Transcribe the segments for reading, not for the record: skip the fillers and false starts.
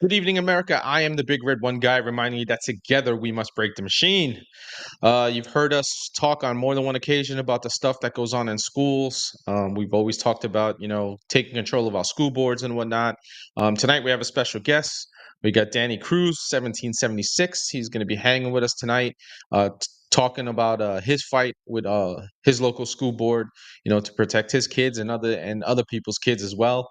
Good evening, America. I am the Big Red One Guy, reminding you that together we must break the machine. You've heard us talk on more than one occasion about the stuff that goes on in schools. We've always talked about, taking control of our school boards and whatnot. Tonight we have a special guest. We got Danny Cruz1776. He's going to be hanging with us tonight, talking about his fight with his local school board, to protect his kids and other people's kids as well.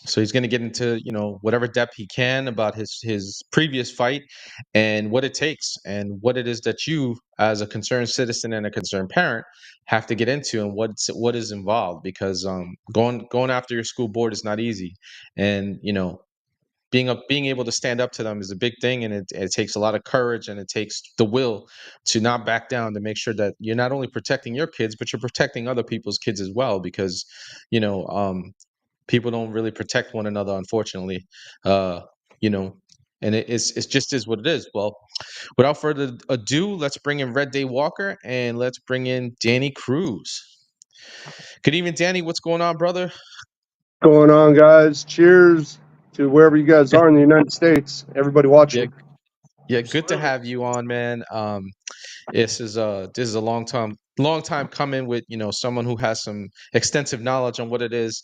So he's going to get into whatever depth he can about his previous fight and what it takes and what it is that you, as a concerned citizen and a concerned parent, have to get into and what is involved, because going after your school board is not easy, and being able to stand up to them is a big thing, and it takes a lot of courage, and it takes the will to not back down, to make sure that you're not only protecting your kids but you're protecting other people's kids as well, because you know people don't really protect one another, unfortunately. uh you know and it's just is what it is. Well, without further ado, let's bring in Reddaywalker, and let's bring in Danny Cruz. Good evening, Danny. What's going on, brother? Going on, guys? Cheers to wherever you guys are in the United States. Everybody Yeah, watching. yeah, good to have you on, man. This is a long time coming, with someone who has some extensive knowledge on what it is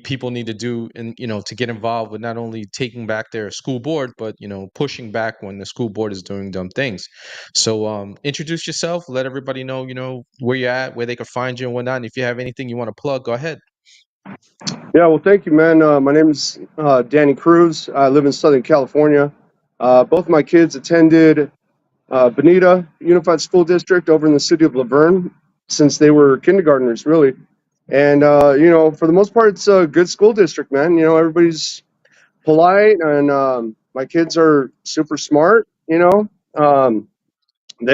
people need to do, and to get involved with not only taking back their school board, but pushing back when the school board is doing dumb things. So introduce yourself, let everybody know where you're at, where they can find you and whatnot, and if you have anything you want to plug, go ahead. Yeah, well, thank you, man. My name is Danny Cruz. I live in Southern California. Both my kids attended Bonita Unified School District over in the city of Laverne since they were kindergartners, really. And, for the most part, it's a good school district, man. Everybody's polite, and my kids are super smart, They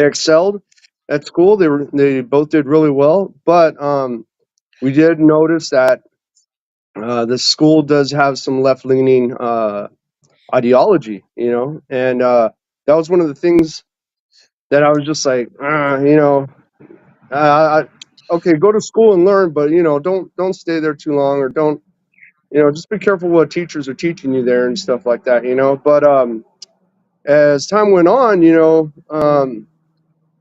excelled at school. They both did really well, but we did notice that the school does have some left leaning ideology, and that was one of the things that I was just like, uh, okay, go to school and learn, but don't stay there too long, or don't, just be careful what teachers are teaching you there and stuff like that, But as time went on,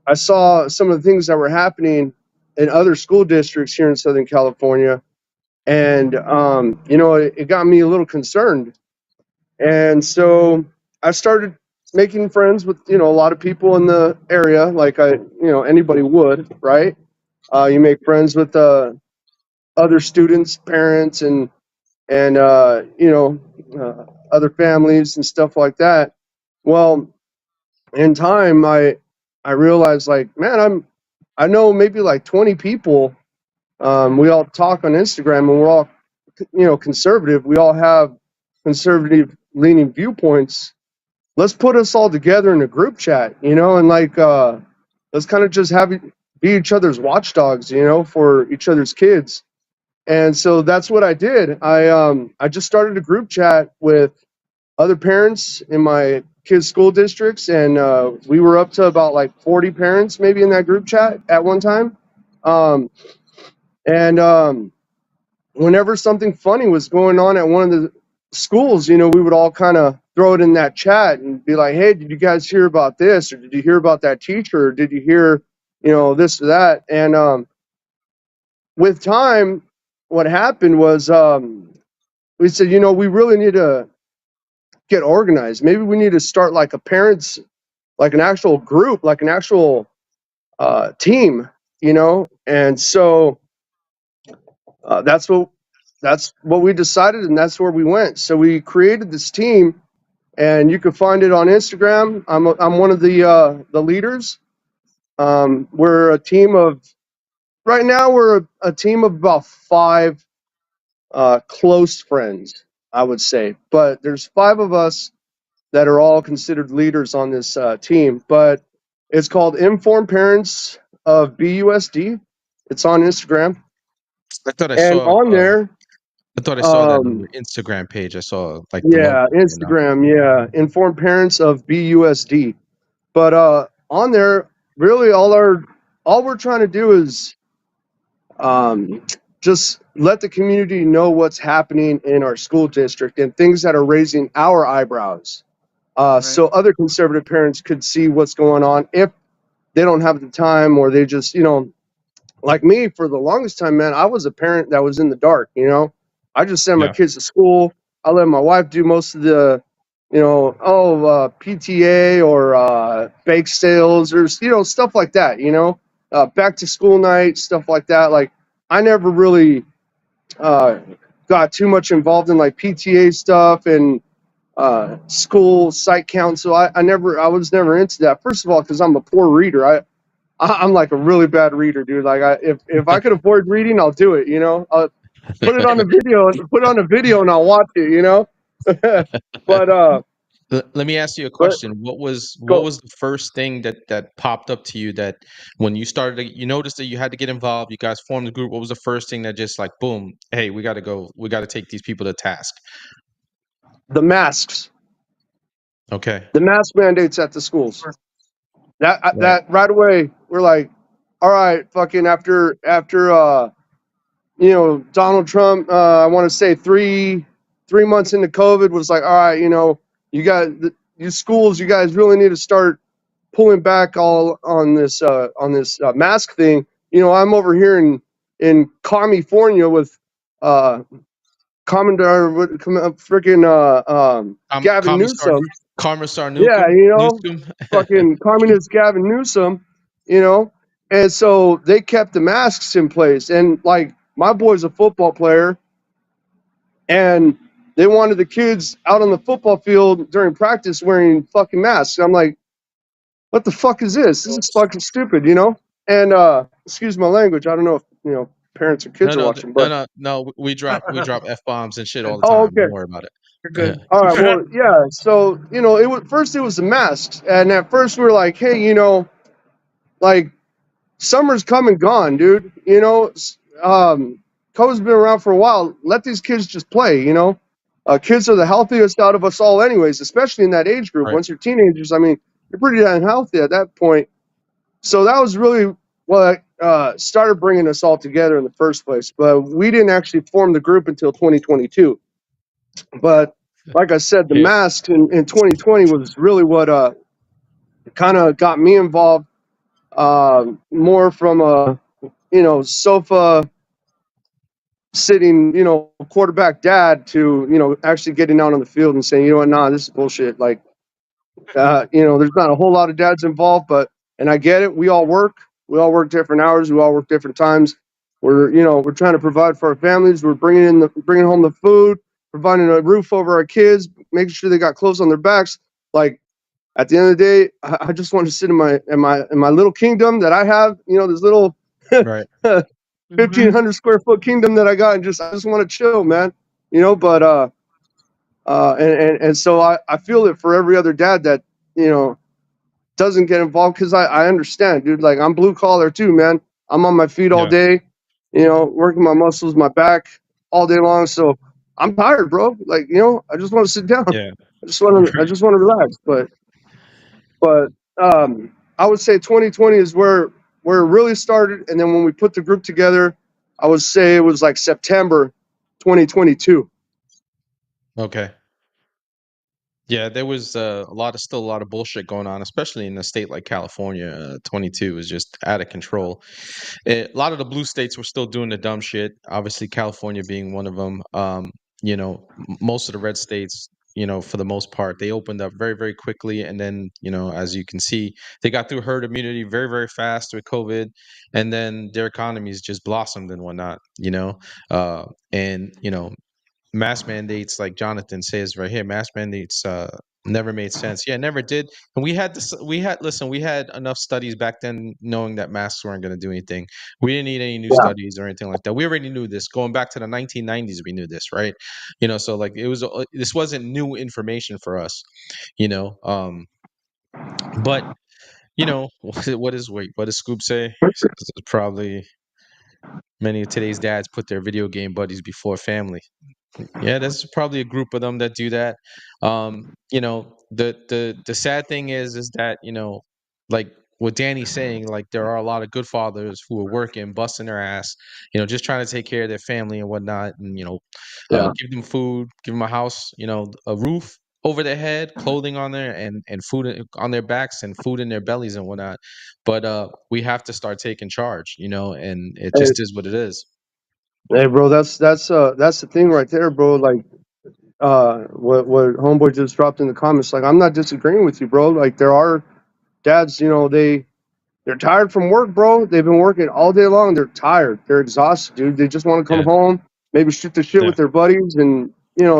I saw some of the things that were happening in other school districts here in Southern California, and it got me a little concerned. And so I started making friends with a lot of people in the area, like anybody would, right? You make friends with other students, parents, and other families and stuff like that. Well, in time, I realized, like, man, I know maybe like 20 people. We all talk on Instagram, and we're all conservative. We all have conservative leaning viewpoints. Let's put us all together in a group chat, and like let's kind of just be each other's watchdogs, for each other's kids. And so that's what I did. I just started a group chat with other parents in my kids' school districts, and we were up to about like 40 parents maybe in that group chat at one time. Um, and Whenever something funny was going on at one of the schools, we would all kind of throw it in that chat and be like, hey, did you guys hear about this? Or did you hear about that teacher? Or did you hear, this or that? And with time, what happened was we said, we really need to get organized. Maybe we need to start like like an actual group, like an actual team, And so that's what we decided, and that's where we went. So we created this team, and you can find it on Instagram. I'm one of the leaders. We're a team of right now. We're a team of about 5 close friends, I would say. But there's 5 of us that are all considered leaders on this team. But it's called Informed Parents of BUSD. It's on Instagram, I thought I and saw on there. that on your Instagram page. I saw like the logo Yeah, and whatnot. Instagram. Yeah, Informed Parents of BUSD. But on there, really, all we're trying to do is just let the community know what's happening in our school district and things that are raising our eyebrows. So other conservative parents could see what's going on if they don't have the time, or they just, like me, for the longest time, man, I was a parent that was in the dark. I just sent my Yeah. kids to school. I let my wife do most of the, PTA or bake sales or stuff like that. Back to school night, stuff like that. Like I never really uh, got too much involved in like PTA stuff and school site council. I was never into that. First of all, because I'm a poor reader. I'm like a really bad reader, dude. Like if I could afford reading, I'll do it. I'll put it on a video, and I'll watch it. But Let me ask you a but question. What go. was the first thing that popped up to you that when you started, you noticed that you had to get involved, you guys formed a group. What was the first thing that just like, boom, hey, we got to go, we got to take these people to task? The masks, Okay. the mask mandates at the schools. Right. That right away, we're like, all right, fucking after Donald Trump, I want to say three months into COVID was like, all right, you guys, you schools, you guys really need to start pulling back all on this mask thing. I'm over here in California with uh, Commodore, freaking Gavin Commissar Newsom. Commissar Yeah, Newsom. fucking communist Gavin Newsom, you know, and so they kept the masks in place. And like my boy's a football player, and they wanted the kids out on the football field during practice wearing fucking masks. And I'm like, what the fuck is this? This is fucking stupid. And excuse my language. I don't know if parents or No, kids are no, watching, no, but no, no. We drop f bombs and shit all the oh, time. okay, Don't worry about it. good. All right, well, yeah. So it was the masks, and at first we were like, hey, like summer's come and gone, dude. COVID's been around for a while. Let these kids just play. Kids are the healthiest out of us all, anyways, especially in that age group. Right. Once you're teenagers, I mean, you're pretty damn healthy at that point. So that was really what started bringing us all together in the first place. But we didn't actually form the group until 2022. But like I said, the Yeah. mask in 2020 was really what kind of got me involved, more from a sofa sitting, quarterback dad to actually getting out on the field and saying, what, nah, this is bullshit. Like, there's not a whole lot of dads involved, and I get it. We all work different hours. We all work different times. We're trying to provide for our families. We're bringing home the food, providing a roof over our kids, making sure they got clothes on their backs. Like at the end of the day, I just want to sit in my little kingdom that I have. This little Right. 1,500 square foot kingdom that I got, and I just want to chill, man. But and so I feel it for every other dad that you know doesn't get involved, because I understand, dude. Like I'm blue collar too, man. I'm on my feet all Yeah. day, working my muscles, my back all day long. So I'm tired, bro. Like I just want to sit down. Yeah. I just want to relax. But I would say 2020 is where it really started, and then when we put the group together, I would say it was like September 2022. Okay. Yeah, there was still a lot of bullshit going on, especially in a state like California. 22 was just out of control. A lot of the blue states were still doing the dumb shit. Obviously, California being one of them. Most of the red states, for the most part, they opened up very, very quickly, and then, as you can see, they got through herd immunity very, very fast with COVID, and then their economies just blossomed and whatnot. And mask mandates, like Jonathan says right here, mask mandates never made sense. Yeah, never did. And we had enough studies back then knowing that masks weren't going to do anything. We didn't need any new Yeah. studies or anything like that. We already knew this. Going back to the 1990s, we knew this, right? So like this wasn't new information for us, you know. But what does Scoop say? Probably many of today's dads put their video game buddies before family. Yeah, there's probably a group of them that do that. The sad thing is that like what Danny's saying, like there are a lot of good fathers who are working, busting their ass, just trying to take care of their family and whatnot, and Yeah. give them food, give them a house, a roof over their head, clothing on there, and food on their backs, and food in their bellies and whatnot. But we have to start taking charge, and it Hey, just is what it is. hey, bro, that's the thing right there, bro. Like, what homeboy just dropped in the comments. Like, I'm not disagreeing with you, bro. Like, there are dads, they're tired from work, bro. They've been working all day long. They're tired. They're exhausted, dude. They just want to come Yeah, home, maybe shoot the shit yeah, with their buddies, and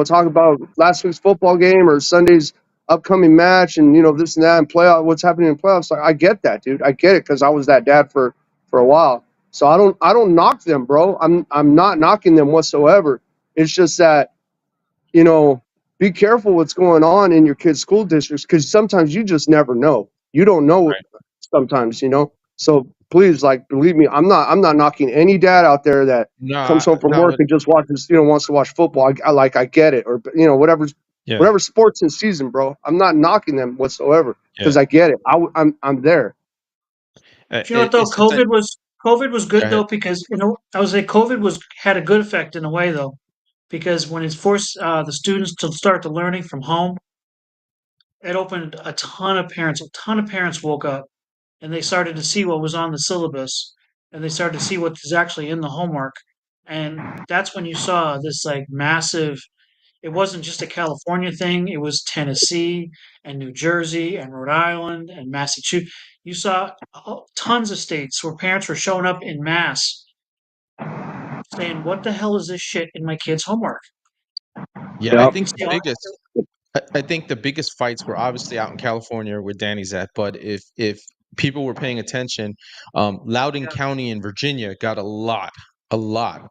talk about last week's football game or Sunday's upcoming match, and this and that, and playoff. What's happening in playoffs? Like, I get that, dude. I get it because I was that dad for a while. So I don't knock them, bro. I'm not knocking them whatsoever. It's just that you know, be careful what's going on in your kids' school districts because sometimes you just never know. You don't know right. sometimes. So please, like, believe me, I'm not knocking any dad out there that No, comes home from no, work and just wants to watch football. I get it, or yeah, whatever sports in season, bro. I'm not knocking them whatsoever yeah. because I get it. I'm there. But you know what though? It's a COVID was Go good ahead. though because I would say COVID was had a good effect in a way though, because when it forced the students to start the learning from home, it opened a ton of parents woke up and they started to see what was on the syllabus and they started to see what is actually in the homework, and that's when you saw this like massive. It wasn't just a California thing, it was Tennessee and New Jersey and Rhode Island and Massachusetts. You saw tons of states where parents were showing up in mass saying, "What the hell is this shit in my kid's homework?" Yeah, I Yep. think the biggest I think the biggest fights were obviously out in California where Danny's at, but if people were paying attention, Loudoun Yeah, County in Virginia got a lot,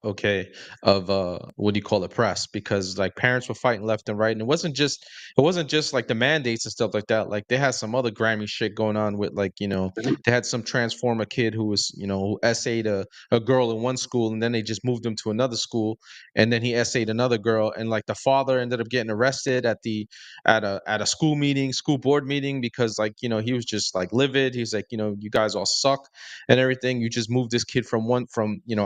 okay, of what do you call it, press, because like parents were fighting left and right, and it wasn't just like the mandates and stuff like that. Like they had some other Grammy shit going on with like they had some transformer kid who was who essayed a girl in one school, and then they just moved him to another school, and then he essayed another girl, and like the father ended up getting arrested at a school board meeting, because like he was just like livid. He's like, you guys all suck and everything. You just moved this kid from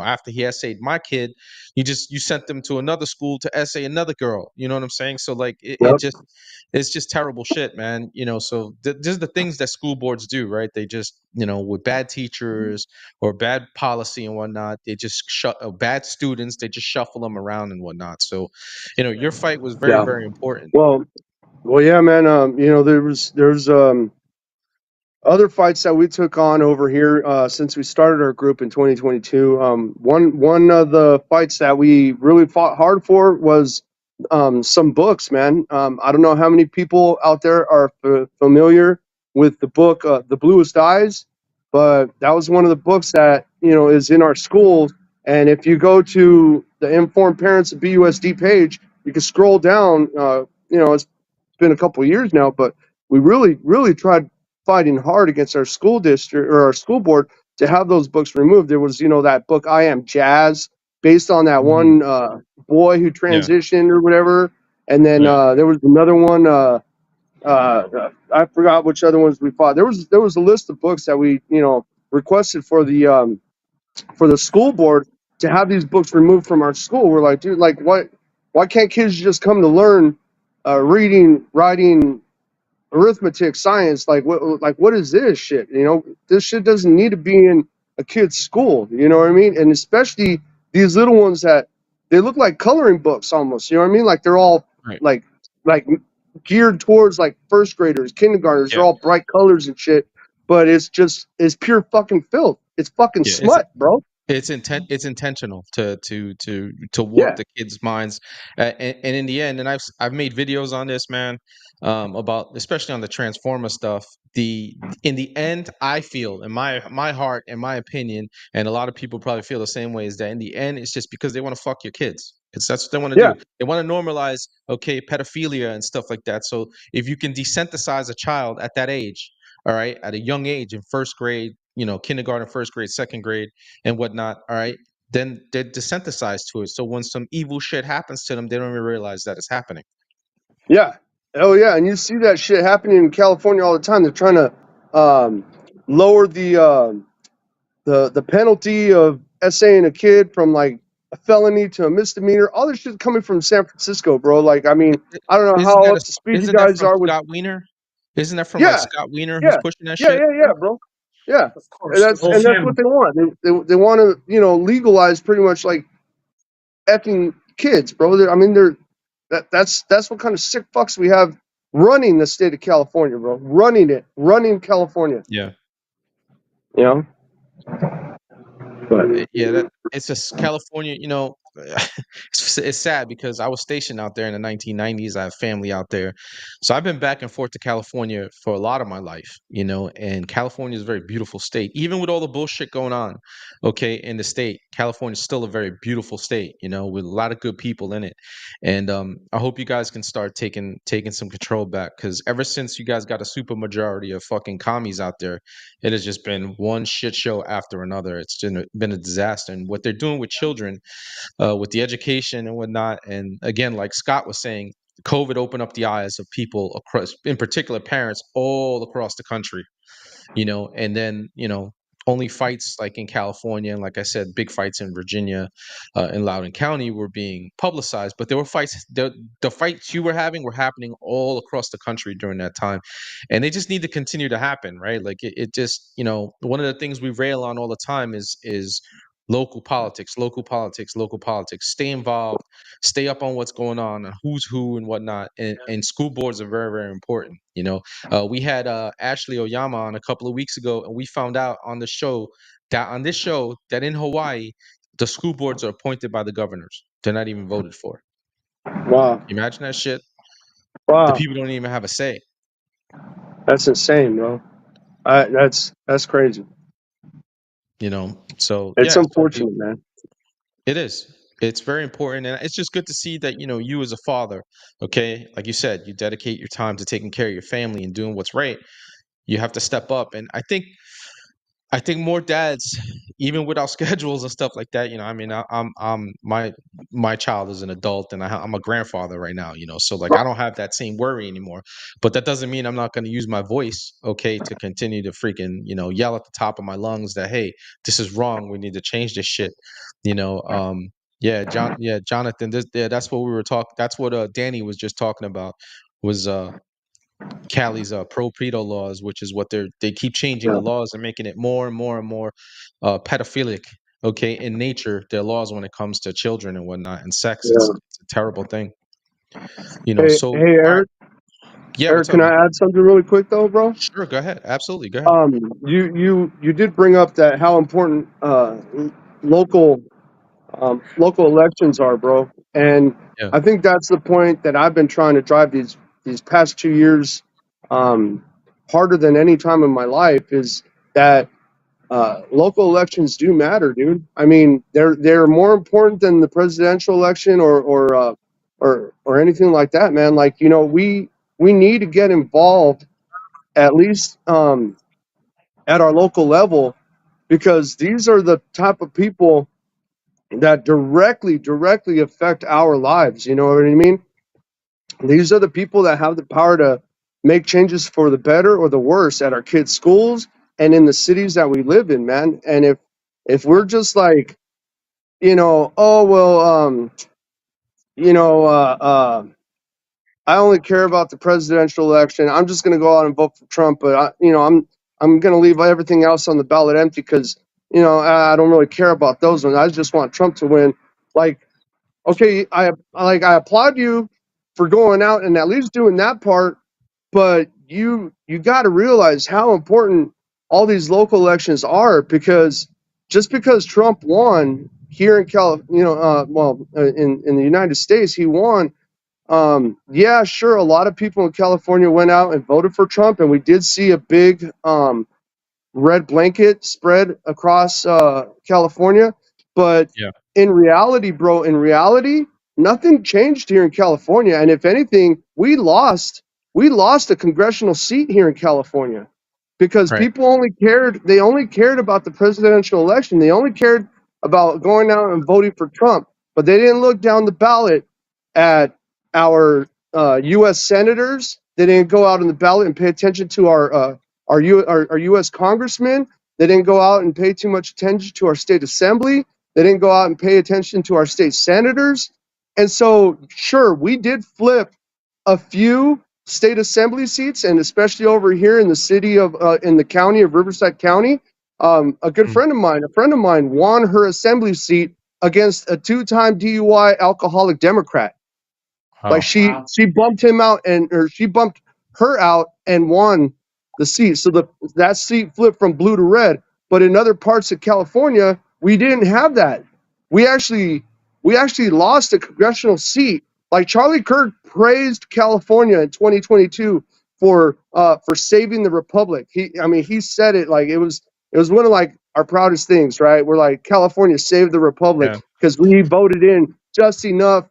after he essayed my kid, you sent them to another school to essay another girl. You know what I'm saying? So like Yep. it's just terrible shit, man. So just the things that school boards do, right? They just with bad teachers or bad policy and whatnot, they just shut bad students, they just shuffle them around and whatnot. So your fight was very, Yeah. very important. Well. Well, yeah, man. There's other fights that we took on over here since we started our group in 2022. One of the fights that we really fought hard for was some books, man. I don't know how many people out there are familiar with the book The Bluest Eyes, but that was one of the books that is in our schools. And if you go to the Informed Parents of BUSD page, you can scroll down. It's been a couple of years now, but we really tried fighting hard against our school district or our school board to have those books removed. There was, that book I Am Jazz, based on that Mhm. one boy who Yeah, transitioned or whatever. And then right. there was another one. I forgot which other ones we fought. There was a list of books that we requested for the school board to have these books removed from our school. We're like, dude, like what? Why can't kids just come to learn reading, writing, arithmetic, science? Like what is this shit? This shit doesn't need to be in a kid's school. You know what I mean? And especially these little ones that they look like coloring books almost. You know what I mean? Like they're all Right. like like geared towards like first graders, kindergartners. They're Yeah. all bright colors and shit. But it's pure fucking filth. It's fucking Yeah. It's smut, bro. it's intentional to warp Yeah, the kids' minds, and in the end, and I've made videos on this, man, about especially on the transformer stuff. In the end, I feel in my heart and my opinion, and a lot of people probably feel the same way, is that in the end, it's just because they want to fuck your kids. That's what they want to yeah, do. They want to normalize, okay, pedophilia and stuff like that. So if you can desensitize a child at that age, all right, at a young age in first grade, kindergarten, first grade, second grade, and whatnot, all right, then they're desensitized to it. So when some evil shit happens to them, they don't even realize that it's happening. yeah. Oh yeah, and you see that shit happening in California all the time. They're trying to lowered the penalty of essaying a kid from like a felony to a misdemeanor. All this shit coming from San Francisco, bro. Like, I mean, I don't know Isn't how that up to speed you isn't that guys from are with. Scott Wiener? Isn't that from like Yeah, Scott Wiener who's yeah, pushing that yeah, shit? yeah, yeah, bro. Yeah, Of course, the whole and that's what family. they want. They want to legalize pretty much like effing kids, bro. I mean, that's what kind of sick fucks we have running the state of California, bro. Running California. Yeah. You know, but Yeah, that it's just California, it's sad because I was stationed out there in the 1990s. I have family out there. So I've been back and forth to California for a lot of my life, and California is a very beautiful state. Even with all the bullshit going on, okay, in the state, California is still a very beautiful state, with a lot of good people in it. And I hope you guys can start taking some control back because ever since you guys got a super majority of fucking commies out there, it has just been one shit show after another. It's been a disaster. And what they're doing with children, with the education and whatnot, and again, like Scott was saying, COVID opened up the eyes of people across, in particular parents all across the country, and then, only fights like in California and like I said, big fights in Virginia, in Loudoun County were being publicized, but there were fights. The fights you were having were happening all across the country during that time, and they just need to continue to happen, right? Like it just, one of the things we rail on all the time is local politics, local politics, local politics. Stay involved, stay up on what's going on and who's who and whatnot. And school boards are very, very important. We had Ashley Oyama on a couple of weeks ago, and we found out on this show that in Hawaii, the school boards are appointed by the governors. They're not even voted for. wow, Imagine that shit. The wow, people don't even have a say. that's insane, bro. That's crazy. So It's yeah, so unfortunate, man. it is. It's very important, and it's just good to see that you as a father, okay, like you said, you dedicate your time to taking care of your family and doing what's right. You have to step up, and I think more dads, even with our schedules and stuff like that, I mean, I'm my child is an adult, and I'm a grandfather right now, so like I don't have that same worry anymore. But that doesn't mean I'm not going to use my voice, okay, to continue to freaking yell at the top of my lungs that hey, this is wrong. We need to change this shit, you know. Yeah, Jonathan, that's what we were talking. That's what Danny was just talking about. Was Cali's pro pedo laws, which is what they keep changing Yeah, the laws and making it more and more and more pedophilic. Okay, in nature, their laws when it comes to children and whatnot and sex, it's, yeah. it's a terrible thing. Hey, So hey, all right, Eric. yeah, Eric, what's up, can man? I add something really quick though, bro? Sure, go ahead. Absolutely, go ahead. You did bring up that how important local local elections are, bro. And Yeah, I think that's the point that I've been trying to drive these past 2 years, um, harder than any time in my life is that local elections do matter, dude. I mean, they're more important than the presidential election or anything like that, man. Like we need to get involved at least at our local level because these are the type of people that directly affect our lives. You know what I mean? These are the people that have the power to make changes for the better or the worse at our kids' schools and in the cities that we live in, man. And if we're just like, oh well, you know, I only care about the presidential election. I'm just going to go out and vote for Trump, but I'm going to leave everything else on the ballot empty because I don't really care about those ones. I just want Trump to win. Like, okay, I applaud you for going out and at least doing that part, but you got to realize how important all these local elections are because just because Trump won here in in the United States, he won. Yeah, sure. A lot of people in California went out and voted for Trump, and we did see a big red blanket spread across California. But yeah, in reality, bro, nothing changed here in California. And if anything, we lost. We lost a congressional seat here in California because right. people they only cared about the presidential election. They only cared about going out and voting for Trump, but they didn't look down the ballot at our U.S. senators. They didn't go out on the ballot and pay attention to our our U.S. congressmen. They didn't go out and pay too much attention to our state assembly. They didn't go out and pay attention to our state senators. And so, sure, we did flip a few state assembly seats, and especially over here in the city of, in the county of Riverside County. A good Mm. friend of mine won her assembly seat against a two-time DUI alcoholic Democrat. Like Wow. she bumped him out, or she bumped her out and won the seat. So that seat flipped from blue to red. But in other parts of California, we didn't have that. We actually lost a congressional seat. Like Charlie Kirk praised California in 2022 for saving the republic. He said it like it was one of like our proudest things, right? We're like, California saved the republic Yeah. because we voted in just enough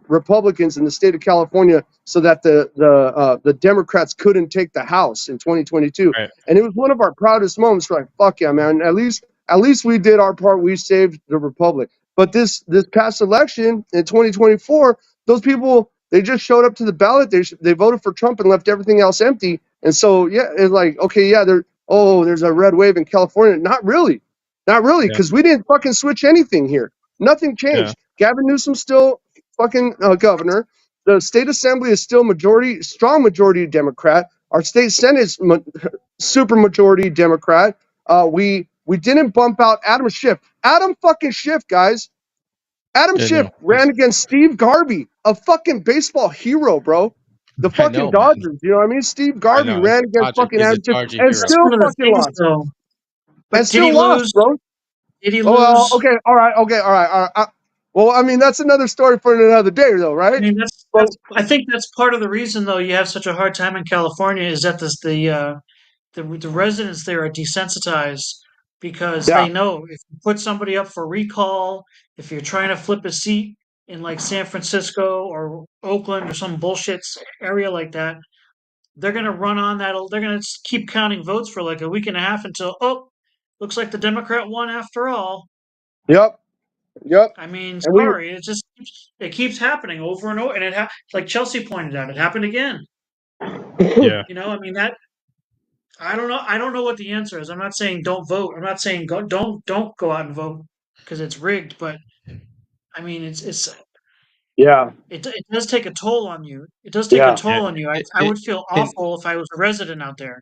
Republicans in the state of California so that the Democrats couldn't take the House in 2022. Right. And it was one of our proudest moments. We're like, fuck yeah, man! At least we did our part. We saved the republic. But this past election in 2024, those people, they just showed up to the ballot. They voted for Trump and left everything else empty. And so yeah, it's like, okay, yeah, there's a red wave in California. Not really, Yeah. because we didn't fucking switch anything here. Nothing Yeah. changed. Gavin Newsom's still fucking governor. The state assembly is still strong majority Democrat. Our state senate is super majority Democrat. We didn't bump out Adam Schiff. Adam fucking Schiff, guys. Adam Yeah. Schiff No. ran against Steve Garvey, a fucking baseball hero, bro. The I fucking know, man. Dodgers, you know what I mean? Steve I Garvey know. He's ran a against Dodger. fucking He's a Adam Schiff Dodger and hero. That's still one of the fucking things, lost. though. And But did still he lost, lose? bro. Did he Well, lose? okay, all right, okay, all right. Well, I mean, that's another story for another day, though, I right? mean, that's But that's. I think that's part of the reason, though, you have such a hard time in California is that the residents there are desensitized because yeah, they know if you put somebody up for recall, if you're trying to flip a seat in like San Francisco or Oakland or some bullshit area like that, they're gonna run on that. They're gonna keep counting votes for like a week and a half until looks like the Democrat won after all. yep, yep. I mean, And we, sorry, it keeps happening over and over, and like Chelsea pointed out, it happened again. Yeah. I mean that I don't know. I don't know what the answer is. I'm not saying don't vote. I'm not saying don't go out and vote because it's rigged. But I mean, yeah, it does take a toll on you. It does take a yeah, Yeah. toll on you. I It, would feel in awful if I was a resident out there.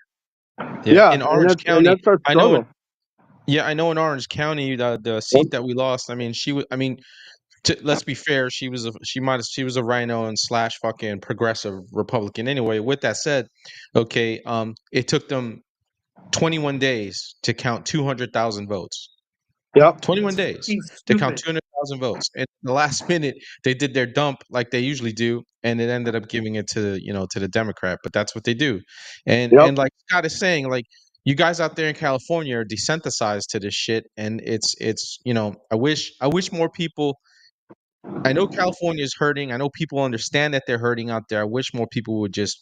yeah, yeah. in And Orange and County, that's our I know. struggle. Yeah, I know in Orange County, the Yep, seat that we lost. I mean, she was. I mean, let's be fair. She was a rhino and slash fucking progressive Republican. Anyway, with that said, okay, it took them 21 days to count 200,000 votes. yep, 21 That's days fucking to count stupid. 200,000 votes. And the last minute, they did their dump like they usually do, and it ended up giving it to the Democrat. But that's what they do. And yep, and like Scott is saying, like you guys out there in California are desensitized to this shit, and it's I wish more people. I know California is hurting. I know people understand that they're hurting out there. I wish more people would just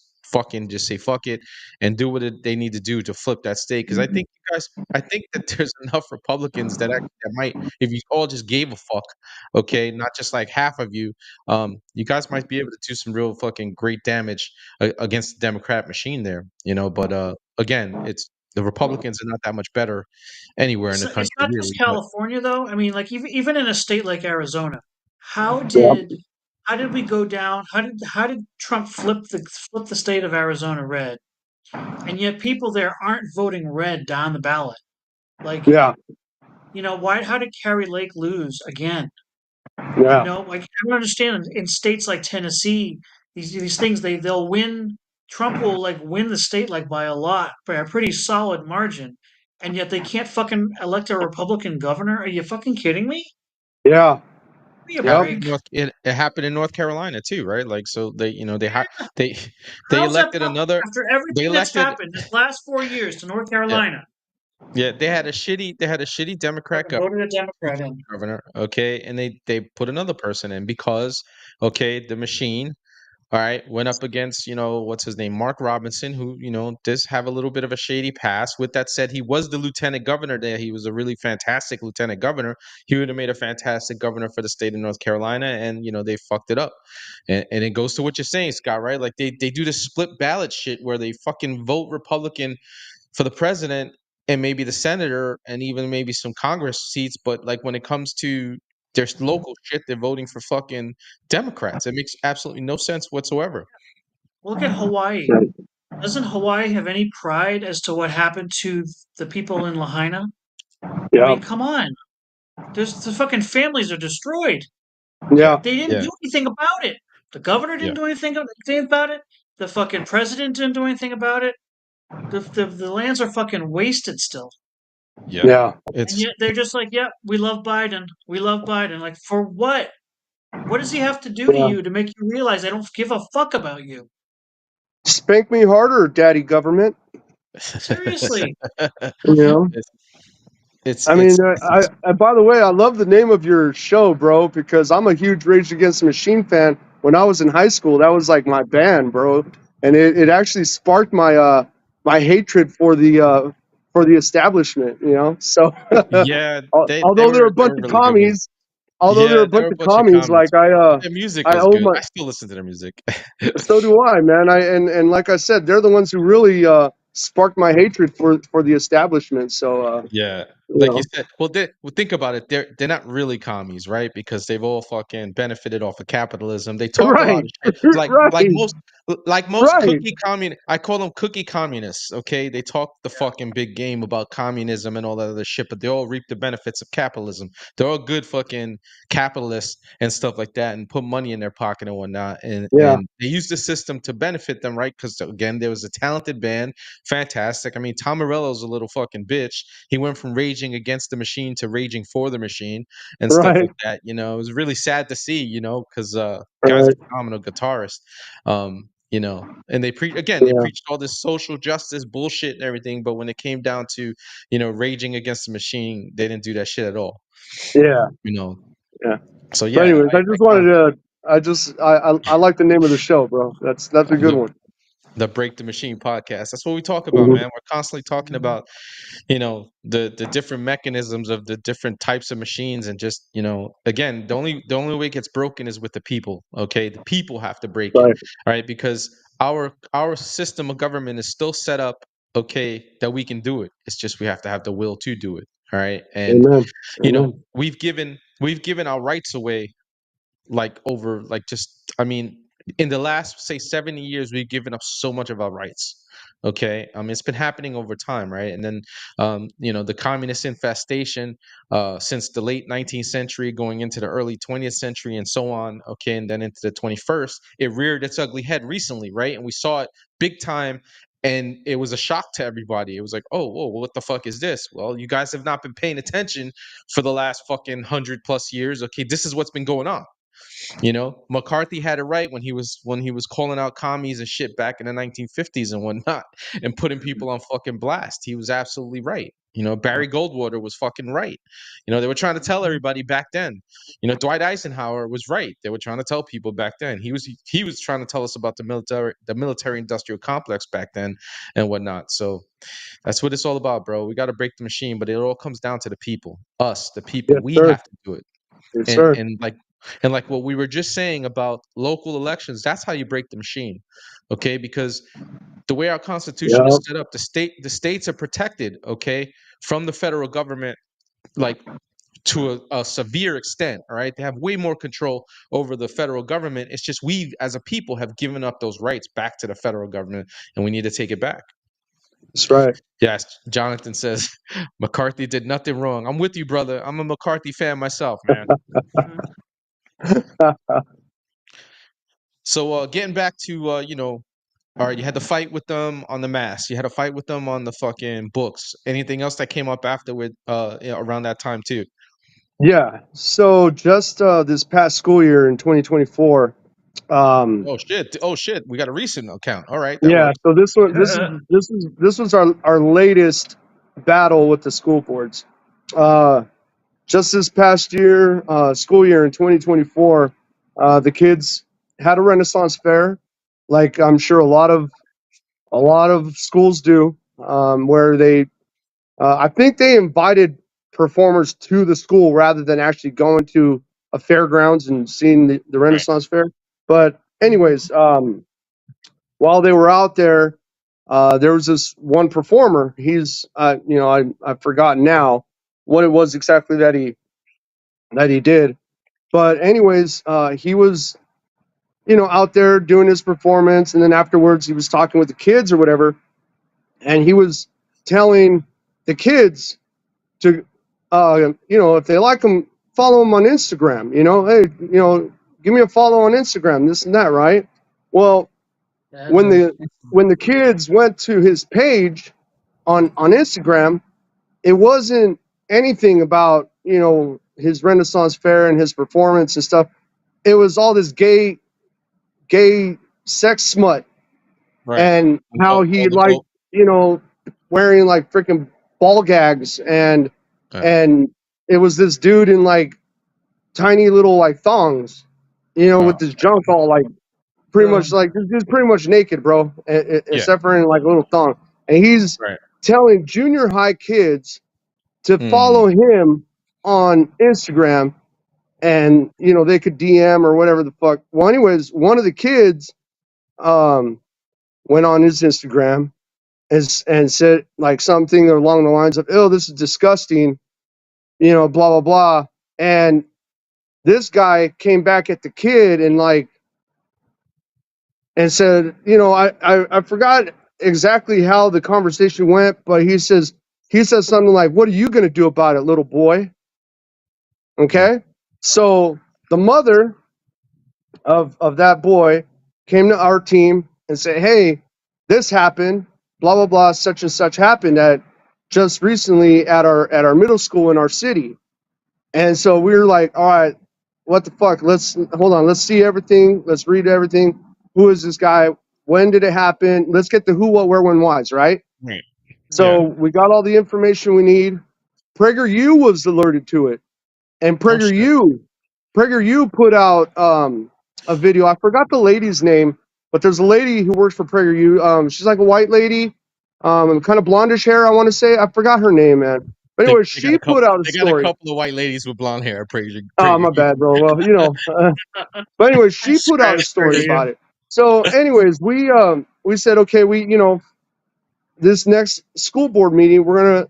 say fuck it and do what they need to do to flip that state. Because I think that there's enough Republicans that might, if you all just gave a fuck, okay, not just like half of you, you guys might be able to do some real fucking great damage against the Democrat machine there, But again, it's the Republicans are not that much better anywhere in the It's country, not just really. But California though. I mean, like even in a state like Arizona, how yep, did how did we go down? How did Trump flip the state of Arizona red? And yet people there aren't voting red down the ballot. Like, yeah, why? How did Carrie Lake lose again? yeah, Like I don't understand in states like Tennessee, these things they'll win. Trump will like win the state like by a lot, by a pretty solid margin, and yet they can't fucking elect a Republican governor. Are you fucking kidding me? yeah, Give me a yep, break. It happened in North Carolina too, right? Like so they they How's that elected possible? another After they everything that's elected happened this last 4 years to North yeah, Carolina, yeah, they had a shitty Democrat fucking voted a Democrat in. governor, okay, and they put another person in because okay, the machine All right, went up against, what's his name, Mark Robinson, who, does have a little bit of a shady past. With that said, he was the lieutenant governor there. He was a really fantastic lieutenant governor. He would have made a fantastic governor for the state of North Carolina, and they fucked it up. And it goes to what you're saying, Scott, right? Like they do this split ballot shit where they fucking vote Republican for the president and maybe the senator and even maybe some Congress seats, but like when it comes to their local shit, they're voting for fucking Democrats. It makes absolutely no sense whatsoever. Look at Hawaii. Doesn't Hawaii have any pride as to what happened to the people in Lahaina? I Yeah, mean, come on. The fucking families are destroyed. yeah, They didn't Yeah, do anything about it. The governor yeah, didn't do anything about it. The fucking president didn't do anything about it. The lands are fucking wasted still. yeah. yeah. And It's yet they're just like, yeah, we love Biden. We love Biden. Like, for what? What does he have to do to Yeah. you to make you realize I don't give a fuck about you? Spank me harder, daddy government. Seriously. You know. it's it's I mean, it's by the way, I love the name of your show, bro, because I'm a huge Rage Against the Machine fan. When I was in high school, that was like my band, bro, and it actually sparked my hatred for the establishment. You know, so yeah, they although they're were a they bunch were of really big ones. commies, although they're Yeah, a they bunch were a of bunch of commies, commies, like but their music I was owe good. my I still listen to their music. so do I, man. And like I said, they're the ones who really sparked my hatred for the establishment. So Yeah, you like you know, said. Well, think about it. They're not really commies, right? Because they've all fucking benefited off of capitalism. They talk a lot right, of shit, like right, most right. cookie commun. I call them cookie communists. Okay, they talk the fucking big game about communism and all that other shit, but they all reap the benefits of capitalism. They're all good fucking capitalists and stuff like that, and put money in their pocket and whatnot. And Yeah, and they use the system to benefit them, right? Because again, there was a talented band, fantastic. I mean, Tom Morello's a little fucking bitch. He went from raging against the machine to raging for the machine and stuff right, like that. It was really sad to see, because guy's a right. phenomenal guitarist. And they Yeah, preached all this social justice bullshit and everything, but when it came down to, raging against the machine, they didn't do that shit at all. yeah, You know. yeah. So But yeah, anyways, I I just kind of wanted to. I like the name of the show, bro. That's a good the one. the Break the Machine podcast. That's what we talk about, Hmm. man. We're constantly talking about the different mechanisms of the different types of machines, and just again, the only way it gets broken is with the people. Okay, the people have to break it, Right. all right, because our system of government is still set up, okay, that we can do it. It's just we have to have the will to do it, all right. And Amen. Amen. we've given our rights away, like over, like, just, I mean, in the last, say, 70 years, we've given up so much of our rights. Okay, it's been happening over time, right? And then the communist infestation, since the late 19th century going into the early 20th century and so on, okay, and then into the 21st, it reared its ugly head recently, right? And we saw it big time, and it was a shock to everybody. It was like, oh, whoa, what the fuck is this? Well, you guys have not been paying attention for the last fucking 100+ years. Okay, this is what's been going on. McCarthy had it right when he was calling out commies and shit back in the 1950s and whatnot, and putting people on fucking blast. He was absolutely right. Barry Goldwater was fucking right. They were trying to tell everybody back then. Dwight Eisenhower was right. They were trying to tell people back then. He was trying to tell us about the military industrial complex back then and whatnot. So that's what it's all about, bro. We got to break the machine, but it all comes down to the people, us, the people. Yes, We sir. have to do it. Yes, and sir. and like and like what we were just saying about local elections, that's how you break the machine. Okay, because the way our constitution Yeah, is set up, the states are protected, okay, from the federal government, like, to a severe extent. All right, they have way more control over the federal government. It's just we as a people have given up those rights back to the federal government, and we need to take it back. that's right. Yes, Jonathan says McCarthy did nothing wrong. I'm with you, brother. I'm a McCarthy fan myself, man. So getting back to all right, you had to fight with them on the mass. You had to fight with them on the fucking books. Anything else that came up after with around that time too? Yeah. So just this past school year in 2024. Oh shit! Oh shit! We got a recent account. All right, that Yeah. works. So this was our latest battle with the school boards. Uh, just this past year, school year in 2024, the kids had a Renaissance fair. like I'm sure a lot of schools do, where they I think they invited performers to the school rather than actually going to a fairgrounds and seeing the Right. Renaissance Fair. But anyways, while they were out there, there was this one performer. He's I've forgotten now what it was exactly that he did. But anyways, he was out there doing his performance, and then afterwards he was talking with the kids or whatever, and he was telling the kids to if they like him, follow him on Instagram. Hey, give me a follow on Instagram, this and that, right? Well, when the kids went to his page on Instagram, it wasn't anything about his Renaissance Fair and his performance and stuff. It was all this gay sex smut, Right. and how he All the liked wearing like freaking ball gags, and it was this dude in like tiny little like thongs, with this junk all like pretty much like he's pretty much naked, bro, except for in like a little thong, and he's Right. telling junior high kids to follow him on Instagram, and they could DM or whatever the fuck. Well, anyways, one of the kids went on his Instagram and said like something along the lines of, "Oh, this is disgusting," blah blah blah. And this guy came back at the kid and said, I forgot exactly how the conversation went, but he says something like, "What are you gonna do about it, little boy?" Okay, so the mother of that boy came to our team and said, "Hey, this happened, blah blah blah, such and such happened at just recently at our middle school in our city." And so we were like, "All right, what the fuck? Let's hold on. Let's see everything. Let's read everything. Who is this guy? When did it happen? Let's get the who, what, where, when, whys, right?" Right. So we got all the information we need. PragerU was alerted to it, and PragerU put out a video. I forgot the lady's name, but there's a lady who works for PragerU. She's like a white lady, kind of blondish hair, I want to say. I forgot her name, man. But anyway, she put out a They got a story. couple of white ladies with blonde hair. Oh, my bad, bro. Well, but anyway, she put out a story about it. So, anyways, we said, okay, this next school board meeting, we're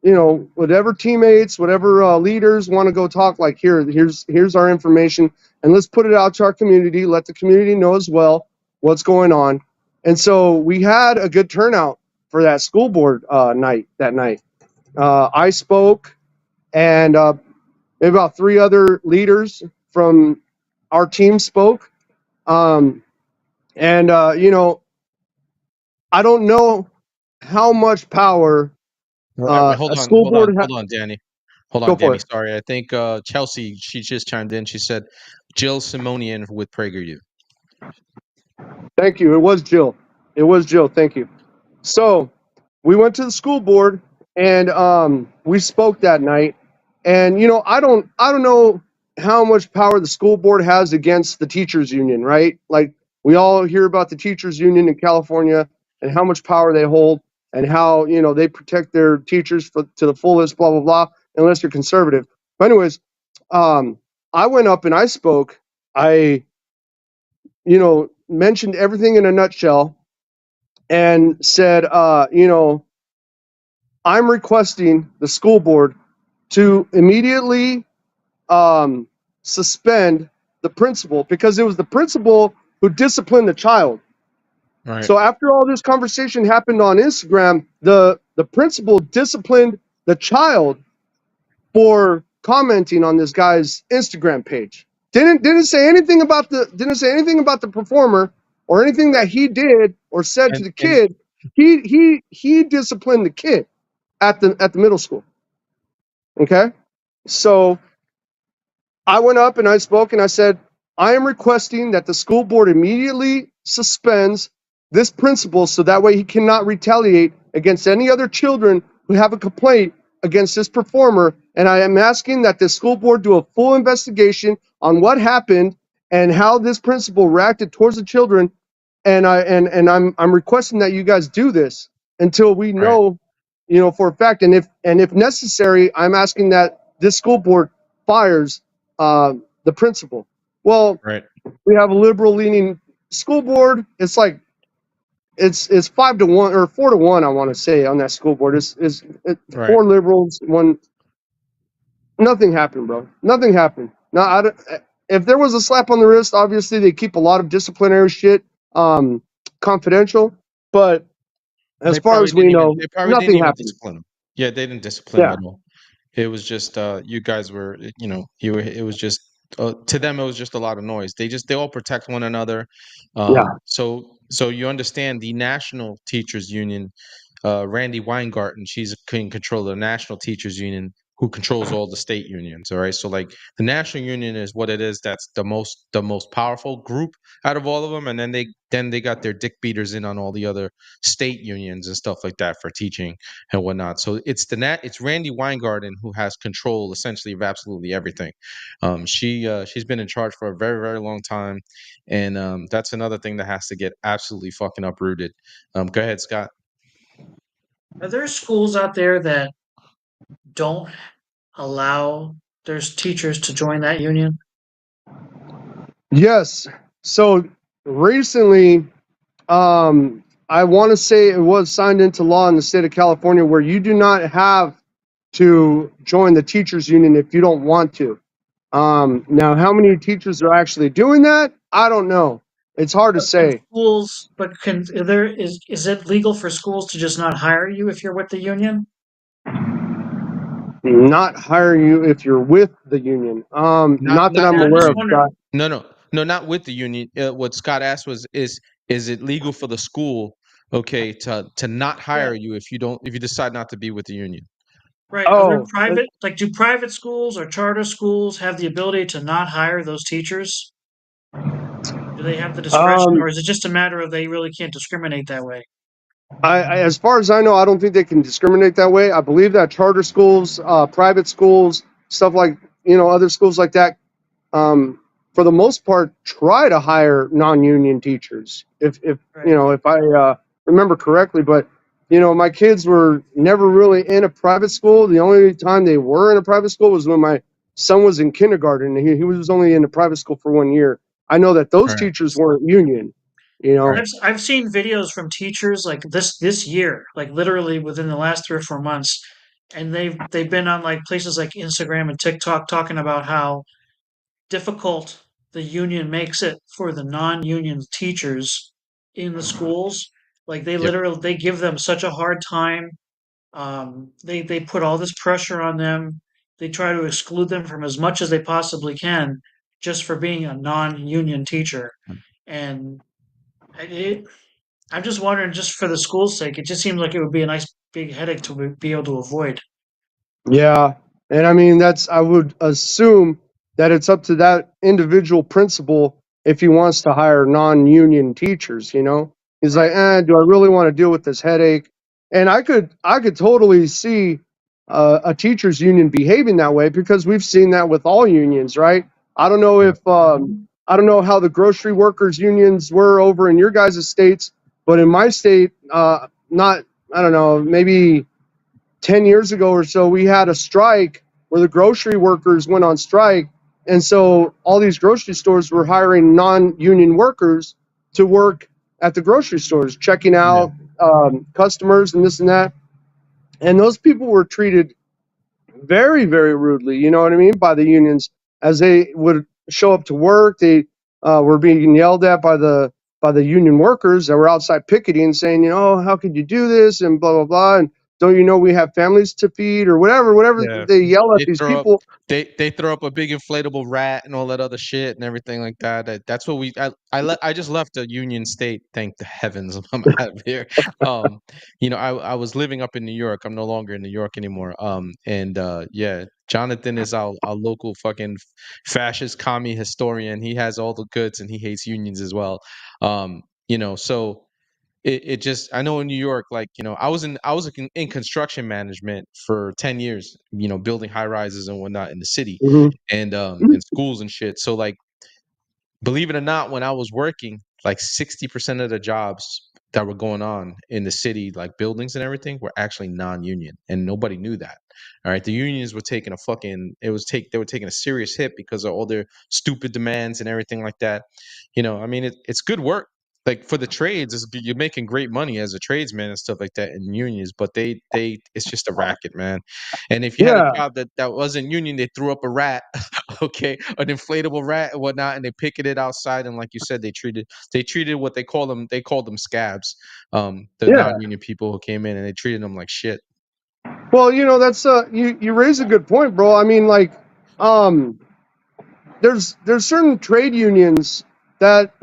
gonna, whatever teammates, whatever leaders want to go talk, like here's our information, and let's put it out to our community. Let the community know as well what's going on. And so we had a good turnout for that school board night. That night, I spoke, and maybe about 3 other leaders from our team spoke. And I don't know how much power Hold a on, school board has. hold on, Danny. Hold Go on, for Danny. it. Sorry, I think Chelsea. She just chimed in. She said Jill Simonian with PragerU. Thank you. It was Jill. Thank you. So we went to the school board, and we spoke that night. And I don't know how much power the school board has against the teachers union, right? Like, we all hear about the teachers union in California and how much power they hold, and how they protect their teachers to the fullest, blah blah blah, unless you're conservative. But anyways, I went up and I spoke. I mentioned everything in a nutshell, and said, I'm requesting the school board to immediately suspend the principal, because it was the principal who disciplined the child. Right. So after all this conversation happened on Instagram, the principal disciplined the child for commenting on this guy's Instagram page. Didn't say anything about the performer or anything that he did or said to the kid. He disciplined the kid at the middle school. Okay? So I went up and I spoke and I said, I am requesting that the school board immediately suspends this principal, so that way he cannot retaliate against any other children who have a complaint against this performer. And I am asking that the school board do a full investigation on what happened and how this principal reacted towards the children, and I'm requesting that you guys do this until we Right. know, for a fact. And if necessary, I'm asking that this school board fires the principal. Well, Right. we have a liberal leaning school board. It's like it's 5-1 or 4-1, I want to say, on that school board. It's Right. 4 liberals, 1. Nothing happened, bro. Nothing happened. No, if there was a slap on the wrist, obviously they keep a lot of disciplinary shit confidential. But as far as we know, They probably didn't nothing even happened. discipline him. Yeah, they didn't discipline him Yeah, at all. It was just you guys were, it was just to them it was just a lot of noise. They all protect one another. yeah. So you understand the National Teachers Union, Randy Weingarten, she's in control of the National Teachers Union, who controls all the state unions. All right, so like the National Union is what it is. That's the most powerful group out of all of them, and then they got their dick beaters in on all the other state unions and stuff like that for teaching and whatnot. So it's Randy Weingarten who has control essentially of absolutely everything. She's been in charge for a very very long time, and that's another thing that has to get absolutely fucking uprooted. Go ahead, Scott. Are there schools out there that don't allow their teachers to join that union? Yes. So recently, I want to say it was signed into law in the state of California where you do not have to join the teachers union if you don't want to. Now, how many teachers are actually doing that? I don't know. It's hard to But can say. schools, but can there is it legal for schools to just not hire you if you're with the union? Not hire you if you're with the union. Not Not that not I'm Yeah, I'm aware just of, wondering. Scott. no, not with the union. What Scott asked was, is it legal for the school, okay, to not Yeah, hire you if you decide not to be with the union? right. Are there Oh, private, like, do private schools or charter schools have the ability to not hire those teachers? Do they have the discretion, um, or is it just a matter of they really can't discriminate that way? as far as I know, I don't think they can discriminate that way. I believe that charter schools, private schools, stuff like other schools like that, for the most part, try to hire non-union teachers. If Right. if I remember correctly, but my kids were never really in a private school. The only time they were in a private school was when my son was in kindergarten. He was only in a private school for 1 year. I know that those Right. teachers weren't union. You know. Right. I've seen videos from teachers like this year, like literally within the last 3 or 4 months, and they've been on like places like Instagram and TikTok talking about how difficult the union makes it for the non-union teachers in the schools. Like Yep. they give them such a hard time. They put all this pressure on them. They try to exclude them from as much as they possibly can just for being a non-union teacher. And it, I'm just wondering, just for the school's sake, it just seems like it would be a nice big headache to be able to avoid. Yeah, and I mean I would assume that it's up to that individual principal if he wants to hire non-union teachers. He's like, Right. do I really want to deal with this headache? And I could totally see a teachers union behaving that way because we've seen that with all unions, right? I don't know Yep. if I don't know how the grocery workers unions were over in your guys' states, but in my state, not I don't know, maybe 10 years ago or so, we had a strike where the grocery workers went on strike. And so all these grocery stores were hiring non union workers to work at the grocery stores, checking Yeah. out customers and this and that. And those people were treated very, very rudely, you know what I mean, by the unions as they would show up to work. They were being yelled at by the union workers that were outside picketing, saying, how could you do this and blah blah blah, and don't you know we have families to feed or whatever Yeah. they yell at They these throw up people. they throw up a big inflatable rat and all that other shit and everything like that. That's what I just left a union state. Thank the heavens I'm out of here. I was living up in New York. I'm no longer in New York anymore. And yeah, Jonathan is our local fucking fascist commie historian. He has all the goods and he hates unions as well. So it just I know in New York, like, I was in construction management for 10 years, building high rises and whatnot in the city Hmm. and schools and shit. So like, believe it or not, when I was working like 60% of the jobs that were going on in the city, like buildings and everything, were actually non-union, and nobody knew that. All right, the unions were taking a fucking they were taking a serious hit because of all their stupid demands and everything like that. I mean, it's good work. Like for the trades, you're making great money as a tradesman and stuff like that in unions, but it's just a racket, man. And if you had a Yeah, job that wasn't union, they threw up a rat, okay, an inflatable rat and whatnot, and they picketed outside. And like you said, they treated what they called them scabs, the yeah. non-union people who came in, and they treated them like shit. Well, that's you raise a good point, bro. I mean, like, um, there's certain trade unions that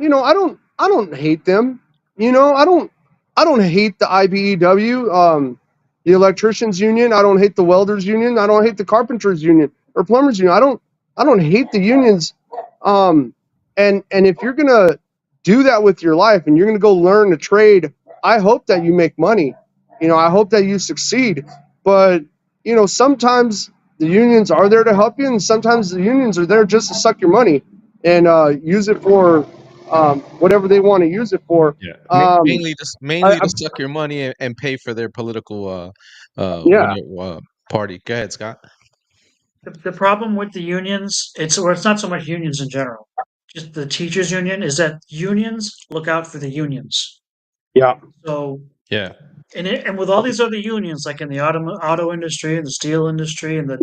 I don't hate them. I don't hate the IBEW, the electricians union. I don't hate the welders union. I don't hate the carpenters union or plumbers union. I don't hate the unions. Um, and if you're gonna do that with your life and you're gonna go learn a trade, I hope that you make money. I hope that you succeed. But sometimes the unions are there to help you, and sometimes the unions are there just to suck your money and use it for whatever they want to use it for. Yeah, Um, mainly I to suck your money and pay for their political yeah, party. Go ahead, Scott. The problem with the unions, it's not so much unions in general, just the teachers union, is that unions look out for the unions. yeah, So, Yeah, and with all these other unions, like in the auto industry and the steel industry and the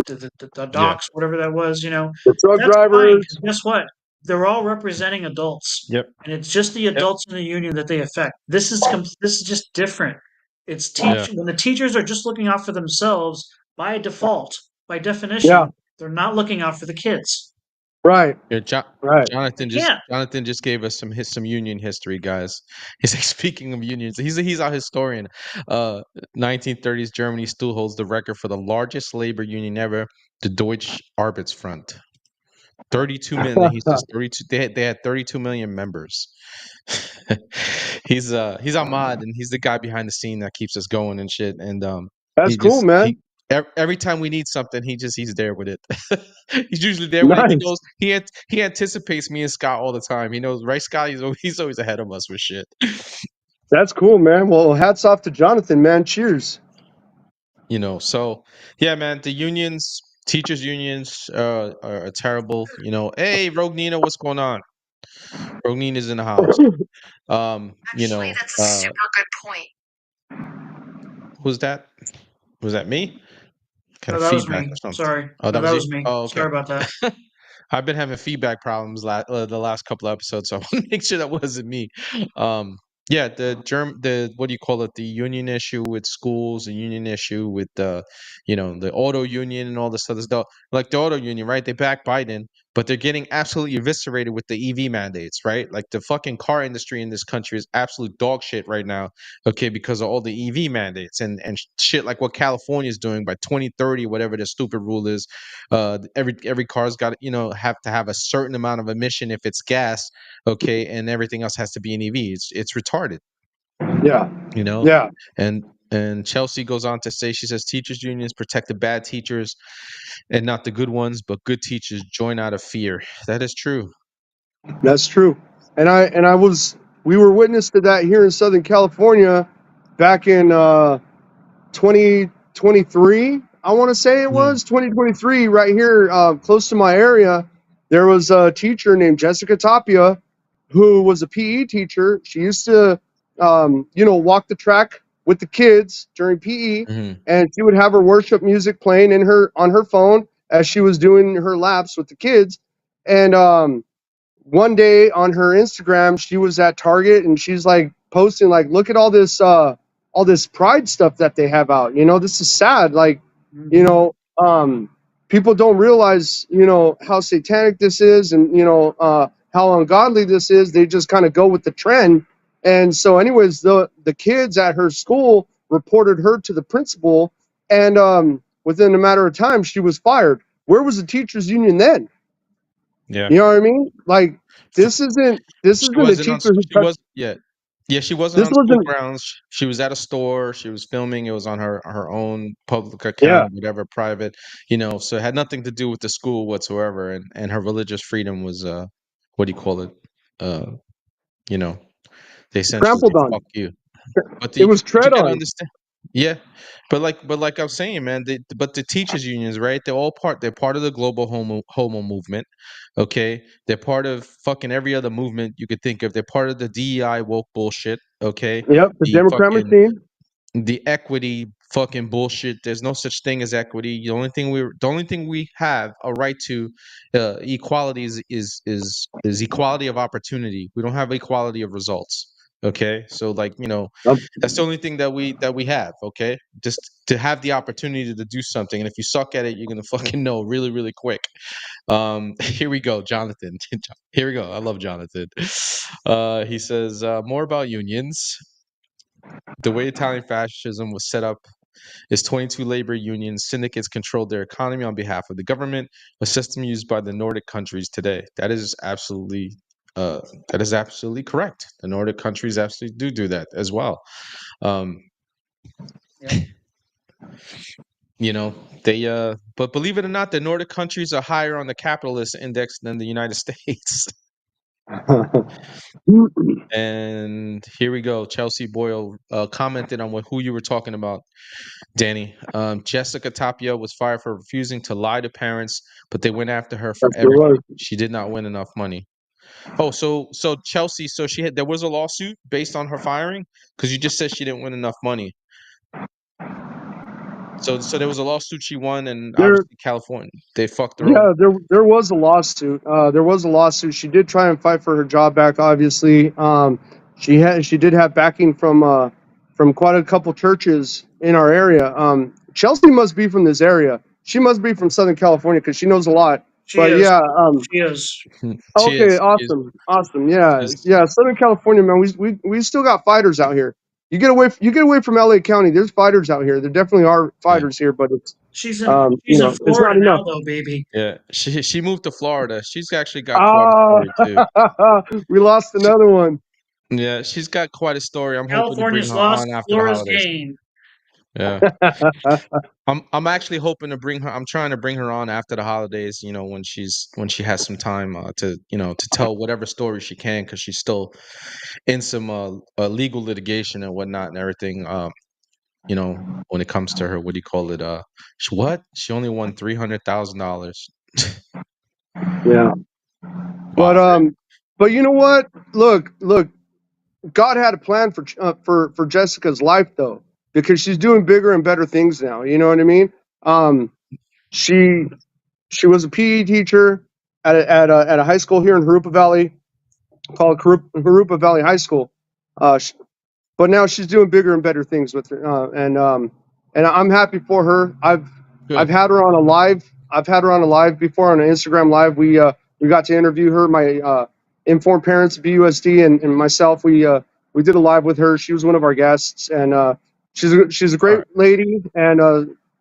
yeah, docks, whatever that was, the truck that's fine. 'Cause drivers. guess what? They're all representing adults, yep, and it's just the yep, adults in the union that they affect. This is just different. It's yeah. teach when the teachers are just looking out for themselves by default, by Yeah, definition, they're not looking out for the kids. right, Yeah, right. They Jonathan just can't. Jonathan just gave us some union history, guys. He's like, speaking of unions, he's our historian. 1930s Germany still holds the record for the largest labor union ever, the Deutsche Arbeitsfront. 32 million. He says 32. They had 32 million members. He's Ahmad, and he's the guy behind the scene that keeps us going and shit. And That's he cool, just man. he every time we need something, he's there with it. He's usually there with it. He Nice. knows he anticipates me and Scott all the time. He knows, right, Scott? He's always ahead of us with shit. That's cool, man. Well, hats off to Jonathan, man. Cheers. So yeah, man, the unions, teachers unions, are terrible. Hey, Rogue Nina, what's going on? Rogue Nina's in the house. Actually, that's a super good point. Who's that? Was that me? Kind No, of that was feedback me. or something. Sorry. Oh, No, that that was you? was me. Oh, okay. Sorry about that. I've been having feedback problems the last couple of episodes, so I want to make sure that wasn't me. Um, yeah, the what do you call it? The union issue with schools, the union issue with the auto union and all this other stuff. Like the auto union, right? They back Biden, but they're getting absolutely eviscerated with the EV mandates, right? Like the fucking car industry in this country is absolute dog shit right now, okay, because of all the EV mandates and shit like what California is doing by 2030, whatever the stupid rule is. Every car's got have to have a certain amount of emission if it's gas, okay, and everything else has to be an EV. It's retarded, Yeah, you know. yeah. And Chelsea goes on to say, she says, teachers unions protect the bad teachers and not the good ones, but good teachers join out of fear. That is true. That's true. We were witness to that here in Southern California back in 2023. I want to say it Mm, was 2023, right here, close to my area. There was a teacher named Jessica Tapia who was a PE teacher. She used to, walk the track with the kids during PE, mhm, and she would have her worship music playing on her phone as she was doing her laps with the kids. And one day on her Instagram, she was at Target and she's like posting like, "Look at all this pride stuff that they have out. This is sad. Like, you Mhm. know, um, people don't realize, how satanic this is and, how ungodly this is. They just kind of go with the trend. And so anyways, the kids at her school reported her to the principal, and within a matter of time, she was fired. Where was the teachers union then? yeah. You know what I mean? Like, this She isn't a wasn't on. teacher who She touched. was, yeah, yeah. She wasn't This on school wasn't. grounds. She was at a store. She was filming. It was on her own public Yeah, account, whatever, private. So it had nothing to do with the school whatsoever. And her religious freedom was what do you call it? Uh, you know. They essentially trampled on. fuck you. But It was you tread gotta on. understand. Yeah, but like I'm saying, man, but the teachers unions, right? They're part of the global homo movement. Okay, they're part of fucking every other movement you could think of. They're part of the DEI woke bullshit. Okay, Yep, the the Democrat fucking machine. the equity fucking bullshit. There's no such thing as equity. The only thing we have a right to equality is equality of opportunity. We don't have equality of results. Okay, so like that's the only thing that we have. Okay, just to have the opportunity to do something, and if you suck at it, you're gonna fucking know really really quick. Here we go, Jonathan. Here we go. I love Jonathan. He says more about unions. The way Italian fascism was set up is 22 labor unions, syndicates controlled their economy on behalf of the government, a system used by the Nordic countries today. Uh, that is absolutely correct. The Nordic countries absolutely do that as well. Um, you know, but believe it or not, the Nordic countries are higher on the capitalist index than the United States. And here we go. Chelsea Boyle commented on who you were talking about, Danny. Jessica Tapia was fired for refusing to lie to parents, but they went after her for That's what it everything. was. She did not win enough money. Oh, so Chelsea, so there was a lawsuit based on her firing because you just said she didn't win enough money. So there was a lawsuit she won, and There, obviously California they fucked her over. yeah, there was a lawsuit. There was a lawsuit. She did try and fight for her job back. Obviously, she did have backing from quite a couple churches in our area. Chelsea must be from this area. She must be from Southern California because she knows a lot. She But is. yeah, She is. okay, awesome. Yeah, yeah. Southern California, man. We still got fighters out here. You get away from LA County. There's fighters out here. There definitely are Yeah. fighters here, but it's She's in it's not Florida now, enough. though, baby. Yeah, she moved to Florida. She's actually got quite a story too. We lost She, another one. yeah, she's got quite a story. I'm hoping to bring California's her lost, on after the Florida's holidays. gained. Yeah. I'm actually hoping to bring her. I'm trying to bring her on after the holidays. When she has some time to to tell whatever story she can, because she's still in some legal litigation and whatnot and everything. When it comes to her, what do you call it? She only won $300,000. Yeah, Wow. but you know what? Look, God had a plan for Jessica's life though, because she's doing bigger and better things now. You know what I mean? Um, she she was a PE teacher at a high school here in Harupa Valley called Harupa Valley High School. But now she's doing bigger and better things with her, and I'm happy for her. I've Good. had her on a live. I've had her on a live before on an Instagram live. We got to interview her. My informed parents, BUSD, and myself. We did a live with her. She was one of our guests, and she's a All great right. lady, and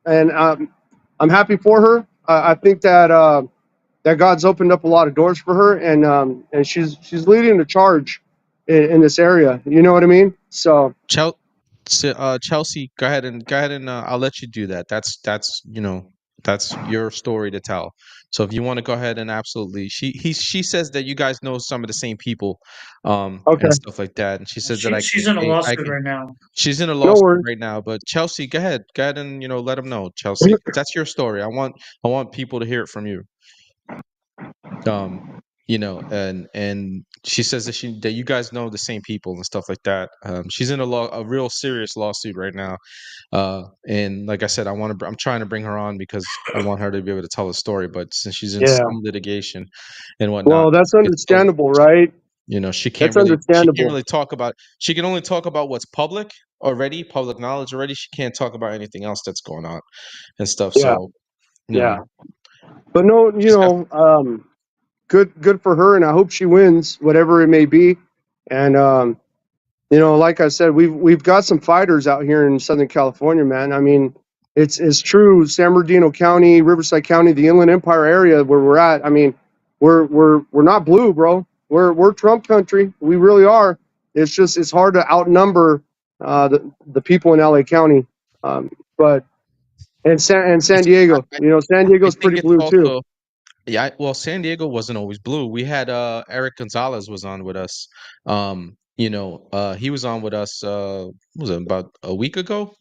I'm happy for her. I think that God's opened up a lot of doors for her, and she's leading the charge in this area. You know what I mean? So Chelsea, go ahead and I'll let you do that. That's your story to tell. So if you want to go ahead and absolutely, she says that you guys know some of the same people, okay, and stuff like that. And she says that She's in a I lawsuit can. right now. She's in a no lawsuit worries. right now, but Chelsea, go ahead and let them know, Chelsea, 'cause that's your story. I want people to hear it from you. um and she says that you guys know the same people and stuff like that. She's in a real serious lawsuit right now, and like I said, I'm trying to bring her on because I want her to be able to tell the story, but since she's in Yeah. some litigation and whatnot, Well, that's it's so, understandable, right? she That's can't understandable. really talk about. She can only talk about what's public knowledge already. She can't talk about anything else that's going on and stuff. Yeah. So you Yeah. know But no, she's got. good for her, and I hope she wins whatever it may be. And like I said, we've got some fighters out here in Southern California, man. I mean, it's true. San Bernardino County, Riverside County, the Inland Empire area where we're at. I mean, we're not blue, bro. We're Trump country. We really are. It's hard to outnumber the people in LA County. But San It's, Diego, San I Diego's think pretty it's blue too. also. Yeah, well, San Diego wasn't always blue. We had Eric Gonzalez was on with us. he was on with us. What was it, about a week ago,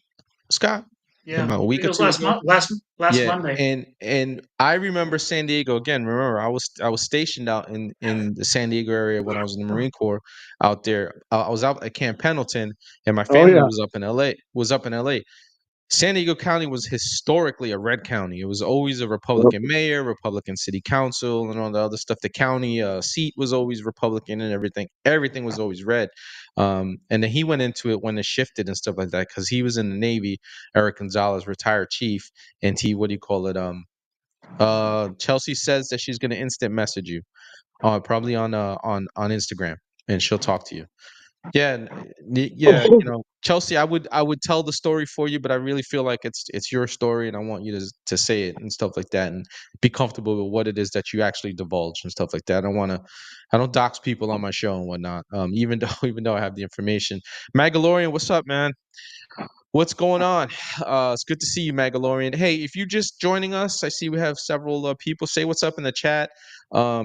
Scott? Yeah, About a I week think or it was two last ago. month, last Yeah, Monday. and I remember San Diego again. Remember, I was stationed out in the San Diego area when I was in the Marine Corps out there. I was out at Camp Pendleton, and my Oh family yeah. was up in L.A. Was up in L.A. San Diego County was historically a red county. It was always a Republican mayor, Republican city council, and all the other stuff. The county seat was always Republican, and everything. Everything was always red. And then he went into it when it shifted and stuff like that because he was in the Navy. Eric Gonzalez, retired chief, and he, what do you call it? Chelsea says that she's going to instant message you, probably on Instagram, and she'll talk to you. Yeah, yeah, Chelsea, I would tell the story for you, but I really feel like it's your story, and I want you to say it and stuff like that, and be comfortable with what it is that you actually divulge and stuff like that. I don't dox people on my show and whatnot. Even though even though I have the information. Magalorian, what's up, man? What's going on? It's good to see you, Magalorian. Hey, if you're just joining us, I see we have several people. Say what's up in the chat.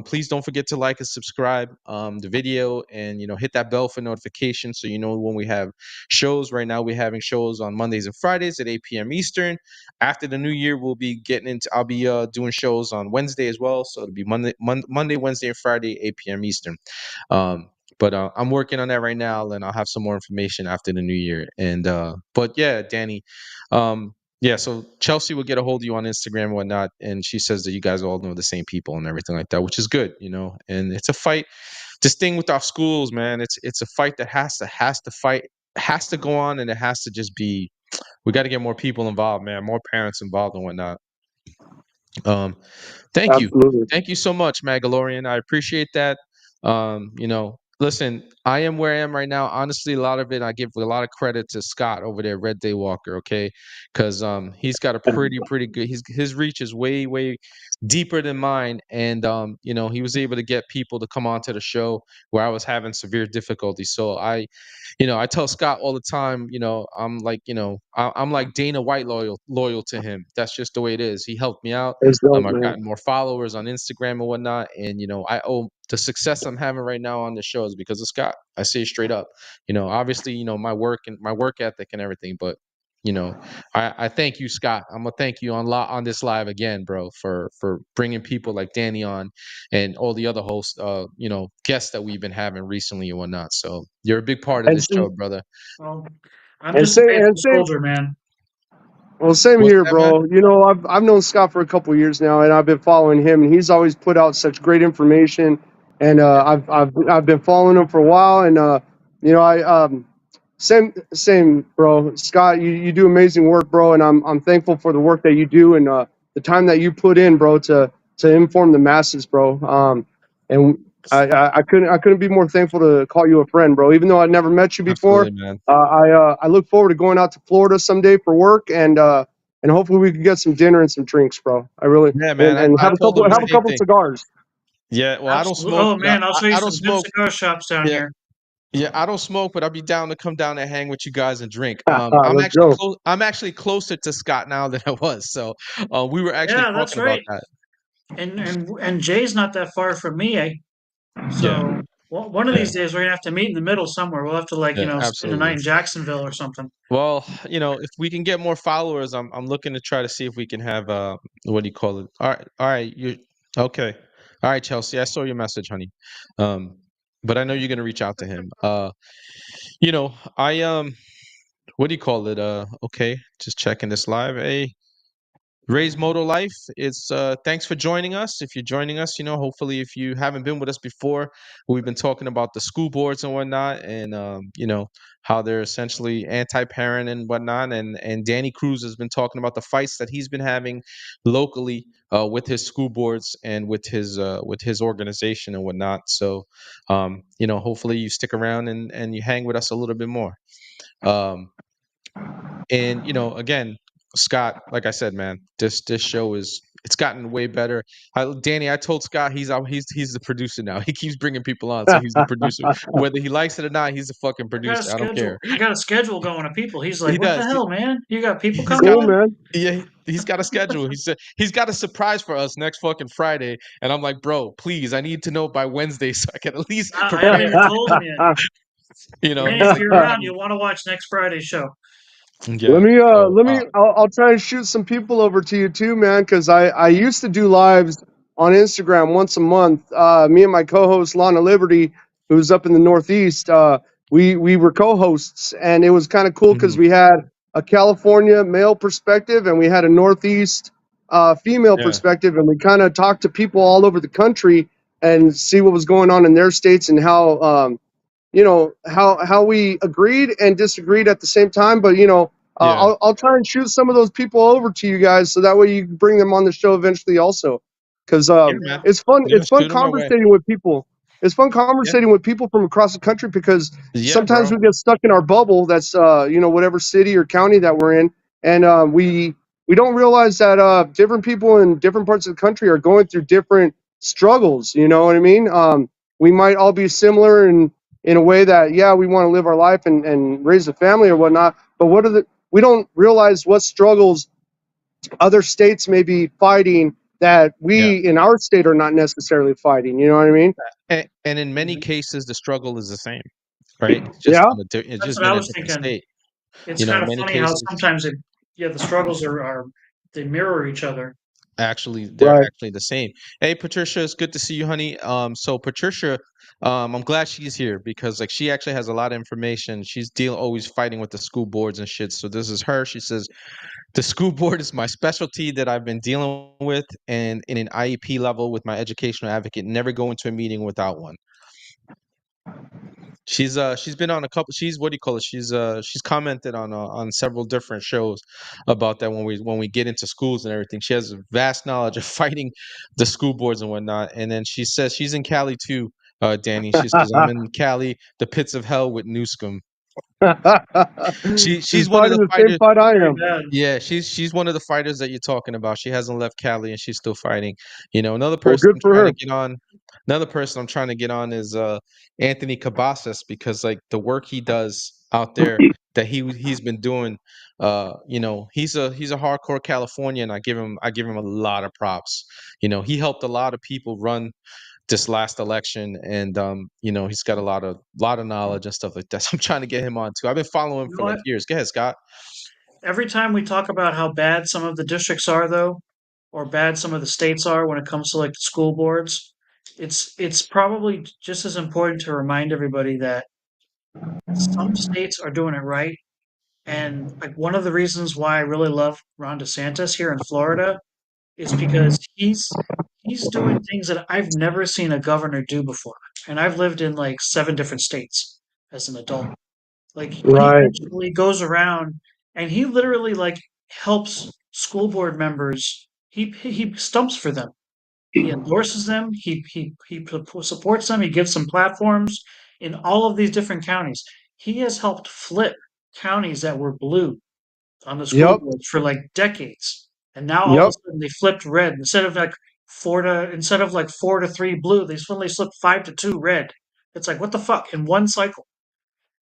Please don't forget to like and subscribe the video, and hit that bell for notifications so you know when we have shows. Right now, we're having shows on Mondays and Fridays at 8 p.m. Eastern. After the new year, we'll be getting into. I'll be doing shows on Wednesday as well, so it'll be Monday, Wednesday, and Friday, 8 p.m. Eastern. But I'm working on that right now, and I'll have some more information after the new year. And but yeah, Danny, yeah. So Chelsea will get a hold of you on Instagram and whatnot, and she says that you guys all know the same people and everything like that, which is good, And it's a fight. This thing with our schools, man, it's a fight that has to go on, and it has to just be. We got to get more people involved, man, more parents involved and whatnot. Um, Thank you. Absolutely. Thank you so much, Magalorian. I appreciate that. Listen, I am where I am right now. Honestly, a lot of it I give a lot of credit to Scott over there, Reddaywalker, okay? Because he's got a pretty good his reach is way deeper than mine. And he was able to get people to come onto the show where I was having severe difficulty. So I tell Scott all the time, I'm like, I'm like Dana White loyal to him. That's just the way it is. He helped me out. It's dope, I've man. gotten more followers on Instagram and whatnot, and I owe the success I'm having right now on the show is because of Scott. I say it straight up. Obviously, my work and my work ethic and everything, but I thank you, Scott. I'm gonna thank you on this live again, bro, for bringing people like Danny on and all the other hosts, guests that we've been having recently and whatnot. So you're a big part of And this show, brother. Well, I'm and just a say faithful and same. soldier, man. Well, same What's here, that, man? bro. I've known Scott for a couple years now, and I've been following him, and he's always put out such great information. And Yeah, I've been following him for a while, and I same, bro. Scott, you do amazing work, bro, and I'm thankful for the work that you do and the time that you put in, bro, to inform the masses, bro. And I couldn't be more thankful to call you a friend, bro. Even though I never met you before, absolutely, man. I look forward to going out to Florida someday for work, and hopefully we can get some dinner and some drinks, bro. I really Yeah, man. and I told him the have a same couple thing. cigars. Yeah, well, I don't Absolutely. smoke, Oh but man, I'll show you I don't some good smoke. cigar shops down Yeah, here. yeah, I don't smoke, but I'll be down to come down and hang with you guys and drink. I'm Let's actually go. close. I'm actually closer to Scott now than I was. So, we were actually Yeah, that's talking about right. that. And Jay's not that far from me. Yeah, So one of yeah, these days we're gonna have to meet in the middle somewhere. We'll have to yeah, spend the night absolutely. in Jacksonville or something. Well, if we can get more followers, I'm looking to try to see if we can have what do you call it? All right, you okay? All right, Chelsea, I saw your message, honey. But I know you're gonna reach out to him. I what do you call it? Okay, just checking this live. Hey, Ray's Moto Life. It's thanks for joining us. If you're joining us, hopefully if you haven't been with us before, we've been talking about the school boards and whatnot, and how they're essentially anti-parent and whatnot. And Danny Cruz has been talking about the fights that he's been having locally with his school boards and with his organization and whatnot. So, hopefully you stick around and you hang with us a little bit more. And again, Scott, like I said, man, this show it's gotten way better. Danny, I told Scott he's the producer now. He keeps bringing people on, so he's the producer. Whether he likes it or not, he's the fucking I got a producer. I don't care. schedule. I got a schedule going of people. He's He like, "What the does. hell, man? You got people He's coming got Cool, on?" man. yeah, he's got a schedule. He said he's got a surprise for us next fucking Friday, and I'm like, bro, please, I need to know by Wednesday so I can at least I haven't prepare. even told him yet. You know, Danny, if you're around, you'll want to watch next Friday's show. yeah. So, I'll try and shoot some people over to you too, man, because I used to do lives on Instagram once a month. Me and my co-host Lana Liberty, who's up in the Northeast, we were co-hosts, and it was kind of cool because we had a California male perspective and we had a Northeast female Yeah. perspective, and we kind of talked to people all over the country and see what was going on in their states and how how we agreed and disagreed at the same time. But Yeah. I'll try and shoot some of those people over to you guys so that way you can bring them on the show eventually also, because Yeah, man. it's fun. Yeah, It's fun shoot 'em my way. conversating with people. It's fun conversating with people from across the country because Yeah, sometimes bro. we get stuck in our bubble. That's whatever city or county that we're in, and we don't realize that different people in different parts of the country are going through different struggles. You know what I mean? We might all be similar in a way that, yeah, we want to live our life and raise a family or whatnot, but we don't realize what struggles other states may be fighting that Yeah. we in our state are not necessarily fighting. You know what I mean? And in many cases, the struggle is the same, right? It's just Yeah. it's That's just what I in a was different thinking. state. It's You know, kind in of many funny how cases, sometimes the struggles are they mirror each other. they're Right. actually the same. Hey, Patricia, it's good to see you, honey. So Patricia, I'm glad she's here because like she actually has a lot of information. She's always fighting with the school boards and shit. So this is her. She says the school board is my specialty that I've been dealing with, and in an IEP level with my educational advocate, never go into a meeting without one. She's been on a couple. She's what do you call it? She's commented on several different shows about that when we get into schools and everything. She has a vast knowledge of fighting the school boards and whatnot. And then she says she's in Cali too, Danny. She says I'm in Cali, the pits of hell with Newscomb. She's She's one of fighting the the same fighters. fight I Very am. bad. Yeah, she's one of the fighters that you're talking about. She hasn't left Cali and she's still fighting. You know, Well, good for her. another person I'm trying to get on is Anthony Cabasas because like the work he does out there that he's been doing he's a hardcore Californian. I give him a lot of props. You know, he helped a lot of people run this last election and he's got a lot of knowledge and stuff like that. So I'm trying to get him on too. I've been following him You for know like what? years. Go ahead, Scott. Every time we talk about how bad some of the districts are, though, or bad some of the states are when it comes to like the school boards, it's probably just as important to remind everybody that some states are doing it right. And like one of the reasons why I really love Ron DeSantis here in Florida is because he's doing things that I've never seen a governor do before. And I've lived in like 7 different states as an adult. Like he Right. actually goes around and he literally like helps school board members. He stumps for them. He endorses them. He supports them. He gives them platforms in all of these different counties. He has helped flip counties that were blue on the school Yep. boards for like decades, and now all of a Yep. sudden they flipped red instead of like 4-3 blue. They suddenly slipped 5-2 red. It's like what the fuck in one cycle.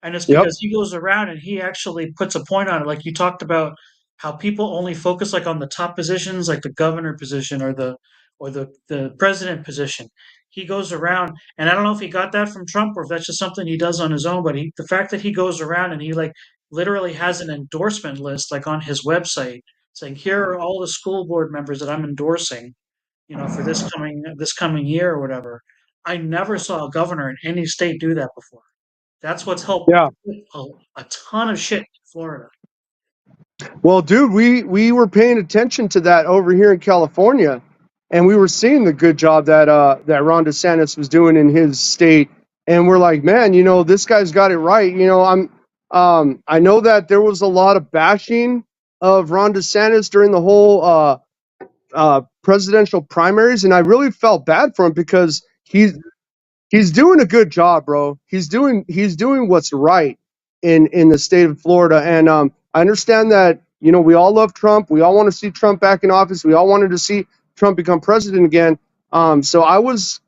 And it's Yep. because he goes around and he actually puts a point on it. Like you talked about how people only focus like on the top positions, like the governor position or the president position. He goes around, and I don't know if he got that from Trump or if that's just something he does on his own. But the fact that he goes around and he like literally has an endorsement list like on his website saying here are all the school board members that I'm endorsing, for this coming year or whatever. I never saw a governor in any state do that before. That's what's helped Yeah. a ton of shit in Florida. Well, dude, we were paying attention to that over here in California, and we were seeing the good job that Ron DeSantis was doing in his state, and we're like, man, this guy's got it right. I know that there was a lot of bashing of Ron DeSantis during the whole presidential primaries, and I really felt bad for him because he's doing a good job, bro. He's doing what's right in the state of Florida, and I understand that we all love Trump. We all want to see Trump back in office. We all wanted to see Trump become president again. So I was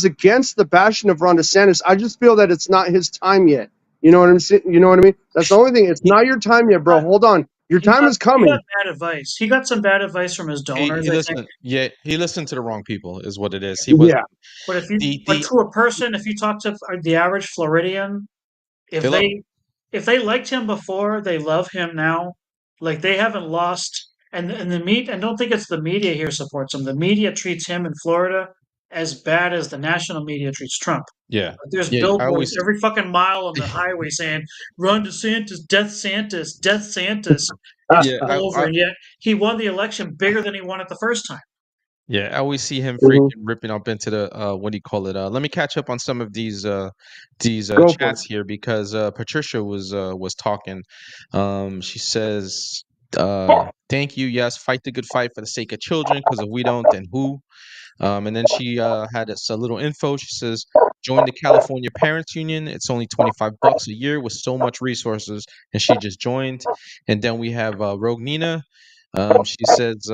against the bashing of Ron DeSantis. I just feel that it's not his time yet. You know what I'm saying? You know what I mean? That's the only thing. It's not your time yet, bro. Hold on. Your He time got is he got coming. bad advice. He got some bad advice from his He donors, he I think. listened. Yeah, he listened to the wrong people, is what it is. He was Yeah. But the but the to a person, if you talk to the average Floridian, If Philip. they liked him before, they love him now. Like they haven't lost, and the media. And don't think it's the media here supports him. The media treats him in Florida as bad as the national media treats Trump. Yeah, There's yeah. I billboards always. every fucking mile on the highway saying "Run DeSantis, Death Santis, Death Santis," Yeah, all over. And yet he won the election bigger than he won it the first time. yeah. I always see him Mhm. freaking ripping up into the what do you call it? Let me catch up on some of these Go for it. chats here because Patricia was talking. She says, "Thank you. Yes, fight the good fight for the sake of children. Because if we don't, then who?" And then she had us a little info. She says, "Join the California Parents Union. It's only $25 a year with so much resources." And she just joined. And then we have Rogue Nina. She says,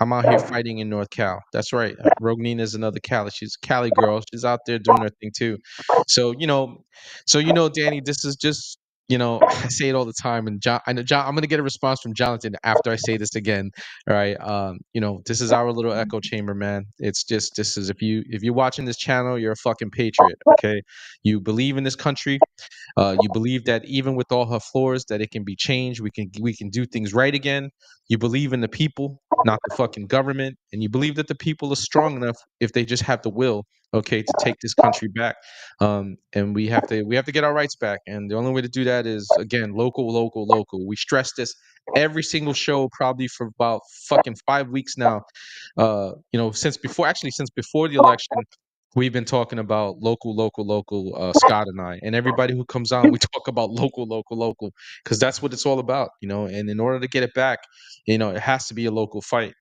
"I'm out here fighting in North Cal." That's right. Rogue Nina is another Cali. She's a Cali girl. She's out there doing her thing too. So Danny, this is just I say it all the time, and John, I know John. I'm gonna get a response from Jonathan after I say this again. All right. This is our little echo chamber, man. It's just this is if you're watching this channel, you're a fucking patriot. Okay. You believe in this country. You believe that even with all her flaws, that it can be changed. We can do things right again. You believe in the people, not the fucking government, and you believe that the people are strong enough if they just have the will, okay, to take this country back. And we have to get our rights back. And the only way to do that is again local, local, local. We stress this every single show, probably for about fucking 5 weeks now. Since before the election, we've been talking about local, local, local, Scott and I, and everybody who comes on, we talk about local, local, local, because that's what it's all about, And in order to get it back, it has to be a local fight.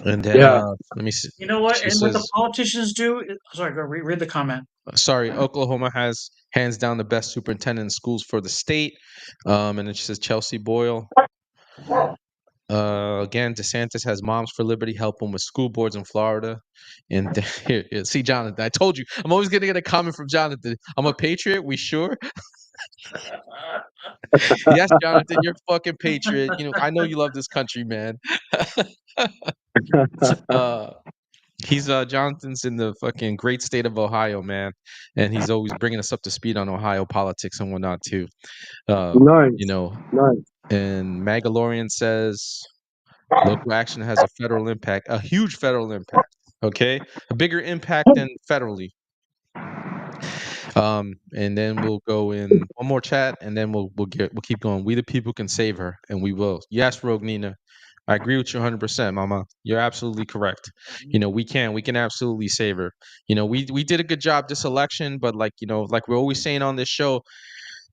And then Yeah. let me see. You know what? She And what the says, politicians do. Sorry, go read the comment. "Sorry, Oklahoma has hands down the best superintendent in schools for the state." And then she says Chelsea Boyle. Again, DeSantis has Moms for Liberty help him with school boards in Florida. And here, see, Jonathan, I told you, I'm always going to get a comment from Jonathan. I'm a patriot. We sure? Yes, Jonathan, you're a fucking patriot. I know you love this country, man. uh, he's Jonathan's in the fucking great state of Ohio, man, and he's always bringing us up to speed on Ohio politics and whatnot too. You Nice. know, Nice. and Magalorian says local action has a federal impact, a huge federal impact. Okay, a bigger impact than federally. And then we'll go in one more chat, and then we'll keep going. We the people can save her, and we will. Yes, Rogue Nina, I agree with you 100%, Mama. You're absolutely correct. We can absolutely save her. We did a good job this election, but like we're always saying on this show,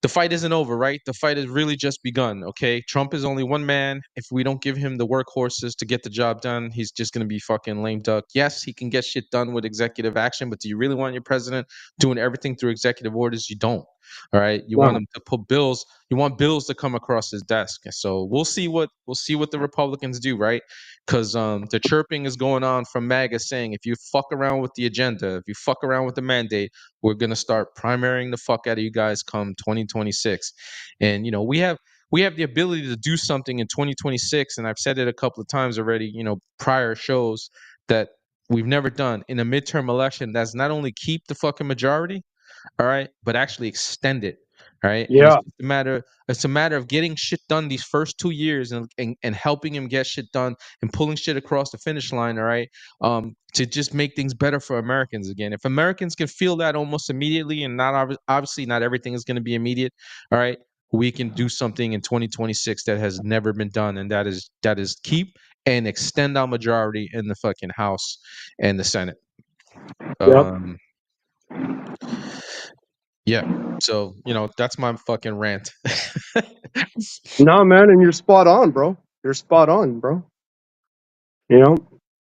the fight isn't over, right? The fight has really just begun, okay? Trump is only one man. If we don't give him the workhorses to get the job done, he's just going to be fucking lame duck. Yes, he can get shit done with executive action, but do you really want your president doing everything through executive orders? You don't. All right? You want No. him to put bills, you want bills to come across his desk. So we'll see what the Republicans do, right? Cuz the chirping is going on from MAGA saying if you fuck around with the agenda, if you fuck around with the mandate, we're gonna start primarying the fuck out of you guys come 2026. And we have the ability to do something in 2026, and I've said it a couple of times already, prior shows, that we've never done in a midterm election. That's not only keep the fucking majority, all right, but actually extend it. All right. And Yeah. it's a matter of getting shit done these first 2 years and helping him get shit done and pulling shit across the finish line. All right. To just make things better for Americans again. If Americans can feel that almost immediately, and obviously not everything is going to be immediate. All right. We can do something in 2026 that has never been done, and that is keep and extend our majority in the fucking House and the Senate. Yep. Yeah. So, that's my fucking rant. No, man, and you're spot on, bro. You're spot on, bro.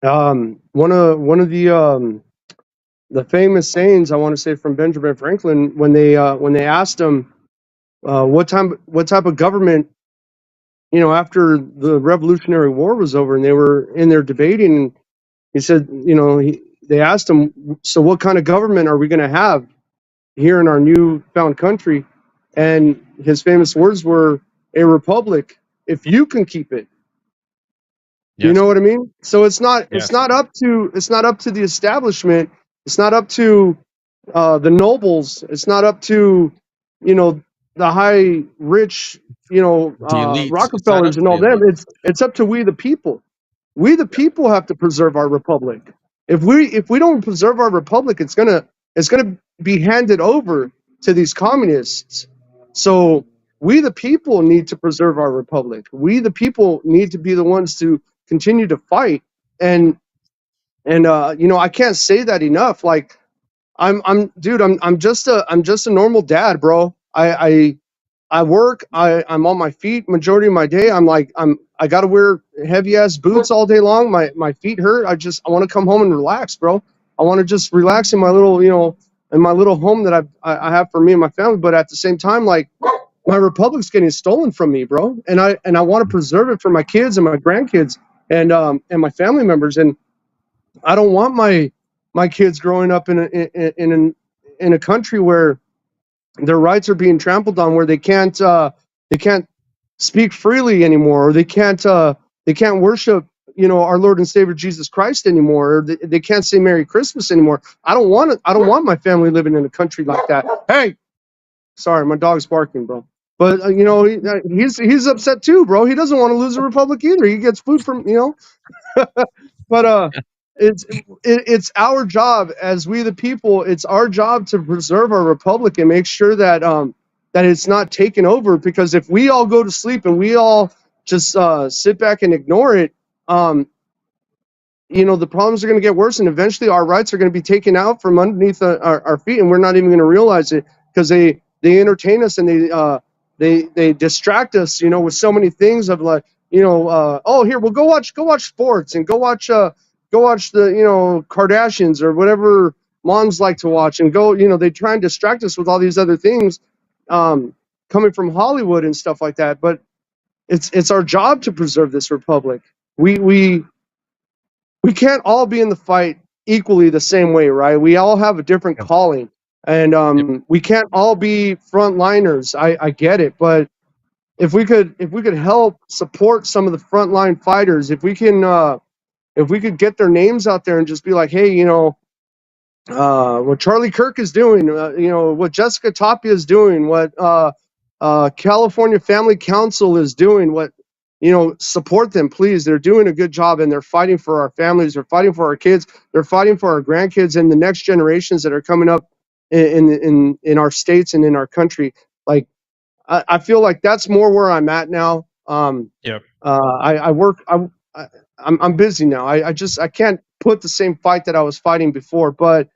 One of the famous sayings I want to say from Benjamin Franklin when they asked him what type of government after the Revolutionary War was over and they were in there debating, he said they asked him, so what kind of government are we going to have here in our new found country? And his famous words were, a republic if you can keep it. You Yes. know what I mean? So it's not Yes. up to the establishment. It's not up to the nobles. It's not up to the high rich, The elites. It's not up Rockefellers to and the all them. elites. It's up to we the people. We the people have to preserve our republic. If we don't preserve our republic, it's gonna be handed over to these communists. So we the people need to preserve our republic. We the people need to be the ones to continue to fight. And I can't say that enough. Like dude, I'm just a normal dad, bro. I work. I'm on my feet majority of my day. I got to wear heavy ass boots all day long. My feet hurt. I want to come home and relax, bro. I want to just relax in my little in my little home that I have for me and my family. But at the same time, like, my republic's getting stolen from me, bro. And I want to preserve it for my kids and my grandkids and my family members. And I don't want my kids growing up in a country where their rights are being trampled on, where they can't speak freely anymore, or they can't worship our Lord and Savior Jesus Christ anymore, or they can't say Merry Christmas anymore. I don't want my family living in a country like that. Hey, sorry, my dog's barking, bro. But he's upset too, bro. He doesn't want to lose the republic either. He gets food from but it's it's our job as we the people. It's our job to preserve our republic and make sure that it's not taken over. Because if we all go to sleep and we all just sit back and ignore it, um, the problems are going to get worse, and eventually our rights are going to be taken out from underneath our feet, and we're not even going to realize it, because they entertain us, and they distract us, with so many things of, like, oh, here, we'll go watch sports, and go watch the Kardashians or whatever moms like to watch, and they try and distract us with all these other things, um, coming from Hollywood and stuff like that. But it's our job to preserve this republic. We can't all be in the fight equally the same way, right? We all have a different Yep. calling, and Yep. we can't all be frontliners. I get it, but if we could help support some of the frontline fighters, if we could get their names out there and just be like, hey, what Charlie Kirk is doing, what Jessica Tapia is doing, what California Family Council is doing, support them, please. They're doing a good job, and they're fighting for our families. They're fighting for our kids. They're fighting for our grandkids and the next generations that are coming up in our states and in our country. Like, I feel like that's more where I'm at now. Yep. I work. I'm busy now. I can't put the same fight that I was fighting before, but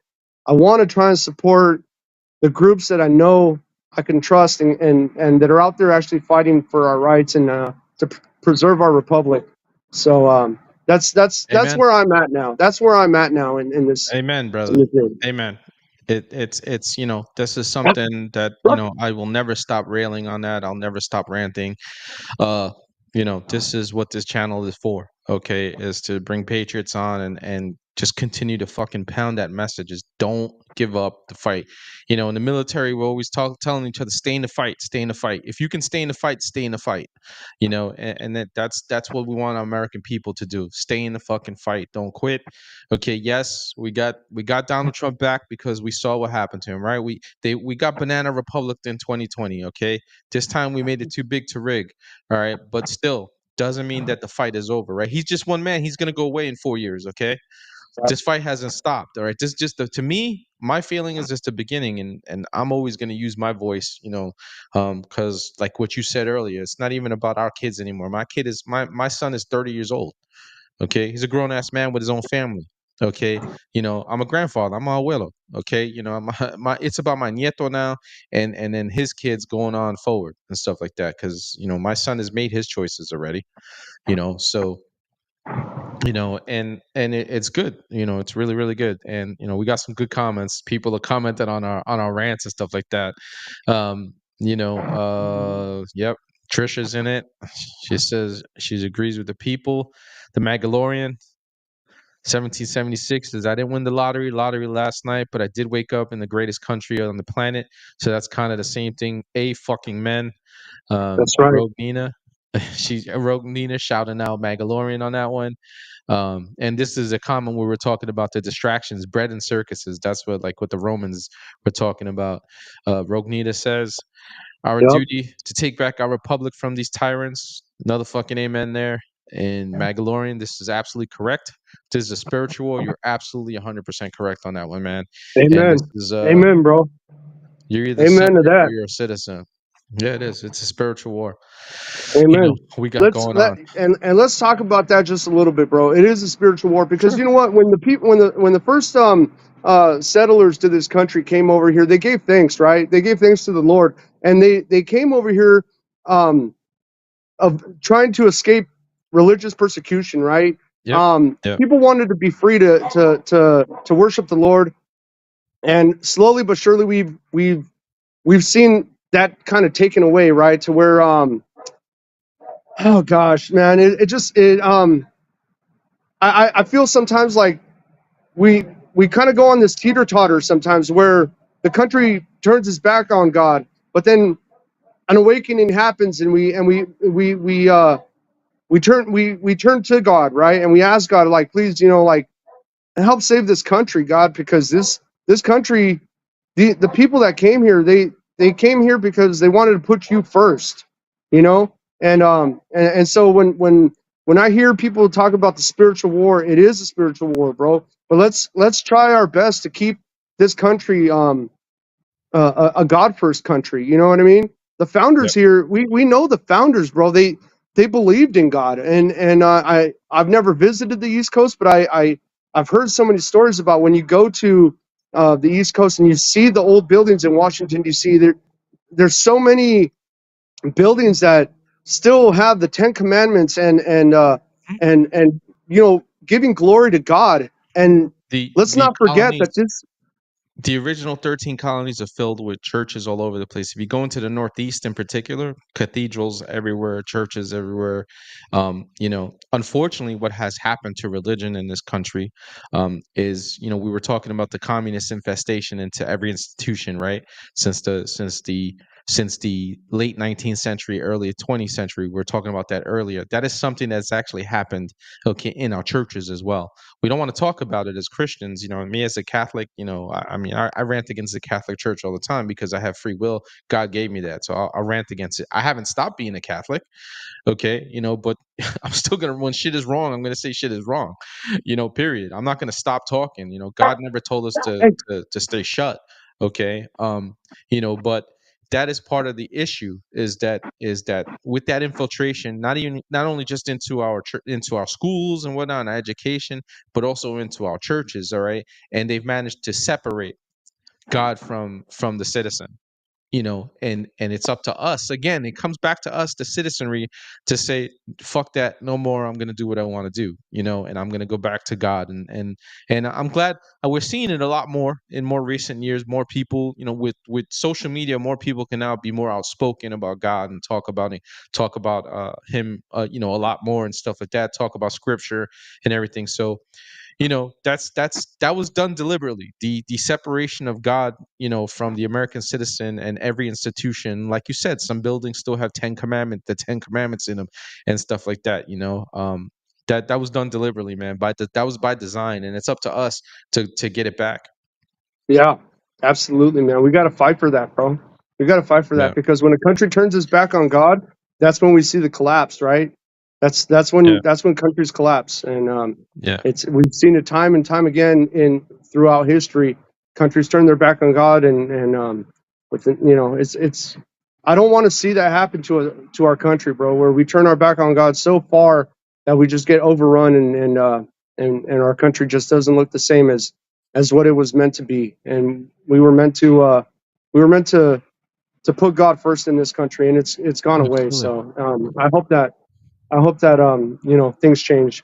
I want to try and support the groups that I know I can trust, and that are out there actually fighting for our rights, and to preserve our republic. So that's Amen. where I'm at now. That's where I'm at now in this. Amen, In brother. this thing. Amen. It's this is something that I will never stop railing on that. I'll never stop ranting. uh this is what this channel is for, okay, is to bring patriots on and just continue to fucking pound that message, is don't give up the fight. In the military, we're always telling each other, stay in the fight, stay in the fight. If you can stay in the fight, stay in the fight. And that's what we want our American people to do. Stay in the fucking fight, don't quit. Okay, yes, we got Donald Trump back because we saw what happened to him, right? We got banana republic in 2020. Okay, this time we made it too big to rig. All right, but still doesn't mean that the fight is over, right? He's just one man. He's gonna go away in 4 years. Okay, this fight hasn't stopped. All right, this just to me, my feeling is just the beginning, and I'm always gonna use my voice, because like what you said earlier, it's not even about our kids anymore. My son is 30 years old. Okay, he's a grown ass man with his own family. Okay, I'm a grandfather. I'm a abuelo. Okay, it's about my nieto now, and then his kids going on forward and stuff like that. Because my son has made his choices already. So and it's good. It's really really good. And we got some good comments. People are commenting on our rants and stuff like that. Yep. Trisha's in it. She says she agrees with the people. The Magalorian 1776 says, I didn't win the lottery last night, but I did wake up in the greatest country on the planet. So that's kind of the same thing. A fucking men. That's right. Rogue Nina. Rogue Nina shouting out Magalorian on that one. And this is a common where we're talking about the distractions, bread and circuses. That's what the Romans were talking about. Rognita says, our Yep. duty to take back our republic from these tyrants. Another fucking amen there. And Magalorian, this is absolutely correct. This is a spiritual war. You're absolutely 100% correct on that one, man. And Amen. this is Amen, bro. you're either Amen to subject that. or you're a citizen. Yeah, it is. It's a spiritual war. Amen. We got going on. Let's talk about that just a little bit, bro. It is a spiritual war because Sure. you know what? When the first settlers to this country came over here, they gave thanks, right? They gave thanks to the Lord, and they came over here of trying to escape religious persecution, right? Yep. Yep. People wanted to be free to worship the Lord, and slowly but surely we've seen that kind of taken away, right? To where oh gosh, man, I feel sometimes like we kind of go on this teeter totter sometimes where the country turns its back on God, but then an awakening happens and we turn to God, right? And we ask God, like, please, like, help save this country, God, because this country, the people that came here, they came here because they wanted to put you first, you know. And so when I hear people talk about the spiritual war, it is a spiritual war, bro. But let's try our best to keep this country a God first country. You know what I mean? The founders here, we know the founders, bro. They believed in God, and I've never visited the East Coast, but I've heard so many stories about when you go to the East Coast and you see the old buildings in Washington D.C. There's so many buildings that still have the Ten Commandments and giving glory to God. And let's not forget that the original 13 colonies are filled with churches all over the place. If you go into the Northeast in particular, cathedrals everywhere, churches everywhere. Unfortunately, what has happened to religion in this country is, we were talking about the communist infestation into every institution, right? Since the late 19th century, early 20th century, we were talking about that earlier. That is something that's actually happened, in our churches as well. We don't want to talk about it as Christians. Me as a Catholic, I rant against the Catholic Church all the time because I have free will. God gave me that, so I'll rant against it. I haven't stopped being a Catholic, okay, but I'm still gonna, when shit is wrong, I'm gonna say shit is wrong, period. I'm not gonna stop talking. God never told us to stay shut, okay. But that is part of the issue, is that with that infiltration, not only just into our schools and whatnot, and our education, but also into our churches, all right. And they've managed to separate God from the citizen, and it's up to us. Again, it comes back to us, the citizenry, to say, fuck that, no more. I'm going to do what I want to do, and I'm going to go back to God. And I'm glad we're seeing it a lot more in more recent years. More people, with social media, more people can now be more outspoken about God and talk about him, a lot more and stuff like that, talk about scripture and everything. So, that was done deliberately. The separation of God, from the American citizen and every institution. Like you said, some buildings still have the Ten Commandments in them and stuff like that. That was done deliberately, man. That was by design, and it's up to us to get it back. Yeah, absolutely, man. We got to fight for that, bro. We got to fight for that, because when a country turns its back on God, that's when we see the collapse, right? That's when countries collapse, and we've seen it time and time again throughout history. Countries turn their back on God, and it's. I don't want to see that happen to our country, bro. Where we turn our back on God so far that we just get overrun, and our country just doesn't look the same as what it was meant to be. And we were meant to put God first in this country, and it's gone away. So I hope that things change.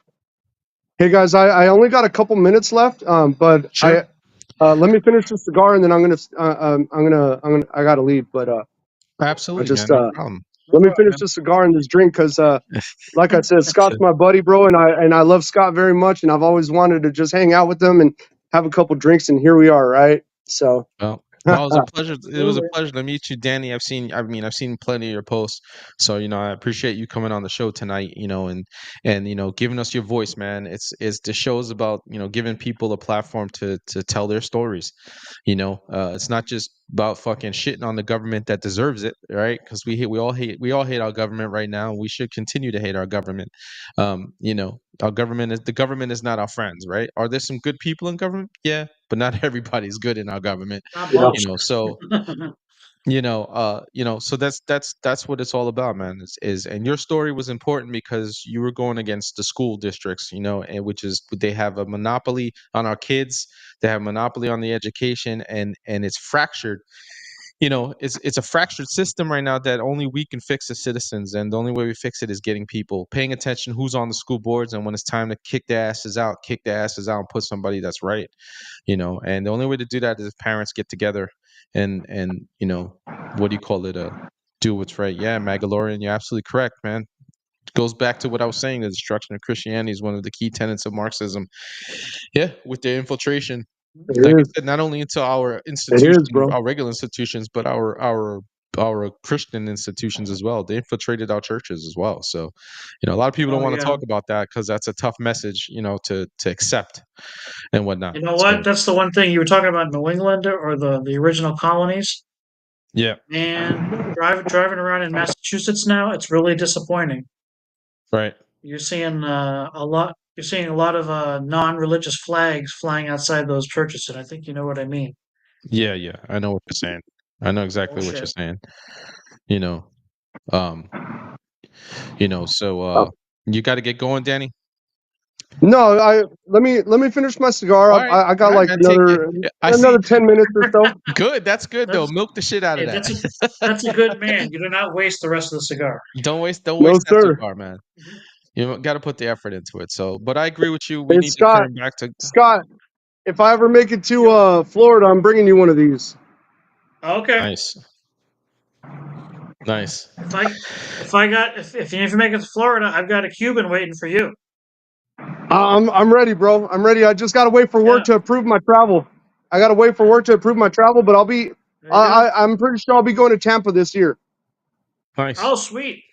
Hey guys, I only got a couple minutes left, but Sure. let me finish this cigar, and then I gotta leave. But Absolutely, just man. No problem. let me finish this cigar and this drink, because like I said, Scott's my buddy, bro, and I love Scott very much, and I've always wanted to just hang out with him and have a couple drinks, and here we are, right? So Well, Well, it was a pleasure. It was a Absolutely. pleasure to meet you, Danny. I've seen plenty of your posts. So, I appreciate you coming on the show tonight, and giving us your voice, man. It's the show's about, giving people a platform to tell their stories. It's not just about fucking shitting on the government that deserves it, right? Because we all hate our government right now. We should continue to hate our government. Our the government is not our friends, right? Are there some good people in government? Yeah, but not everybody's good in our government. Not Yeah. much. So so that's what it's all about, man. And your story was important because you were going against the school districts, and which is they have a monopoly on our kids. They have a monopoly on the education, and it's fractured. It's a fractured system right now that only we can fix as citizens, and the only way we fix it is getting people paying attention who's on the school boards, and when it's time to kick their asses out and put somebody that's right. And the only way to do that is if parents get together and what do you call it, do what's right. Yeah, Magalorian, you're absolutely correct, man. It goes back to what I was saying. The destruction of Christianity is one of the key tenets of Marxism. Yeah, with their infiltration, like I It is. said, not only into our It institutions, is, bro. our regular institutions, but our Christian institutions as well. They infiltrated our churches as well. So, a lot of people don't Oh want to yeah. talk about that because that's a tough message, to accept and whatnot. You know what? So, That's the one thing you were talking about New England or the original colonies. yeah, And driving around in Massachusetts now, it's really disappointing. right. You're seeing a lot. You're seeing a lot of non-religious flags flying outside those churches, and I think you know what I mean. Yeah, yeah. I know what you're saying. I know exactly what you're Bullshit. saying. You know, um, so Uh, you got to get going, Danny. No, let me finish my cigar. I All got right, like man. Take it. another Yeah, I see. another 10 minutes or so. Good. That's good though. That's Milk the shit out of hey, that. that's a good man. You do not waste the rest of the cigar. Don't No, waste that sir. cigar, man. Mhm. You got to put the effort into it. So, but I agree with you. We Hey, need to Scott. turn back to. Scott, if I ever make it to Yep. Florida, I'm bringing you one of these. Okay. Nice, nice. If you make it to Florida, I've got a Cuban waiting for you. I'm ready, bro. I'm ready. I just gotta wait for work Yeah. to approve my travel. I gotta wait for work to approve my travel, but I'll be. There you go. I'm pretty sure I'll be going to Tampa this year. Nice, Oh, sweet.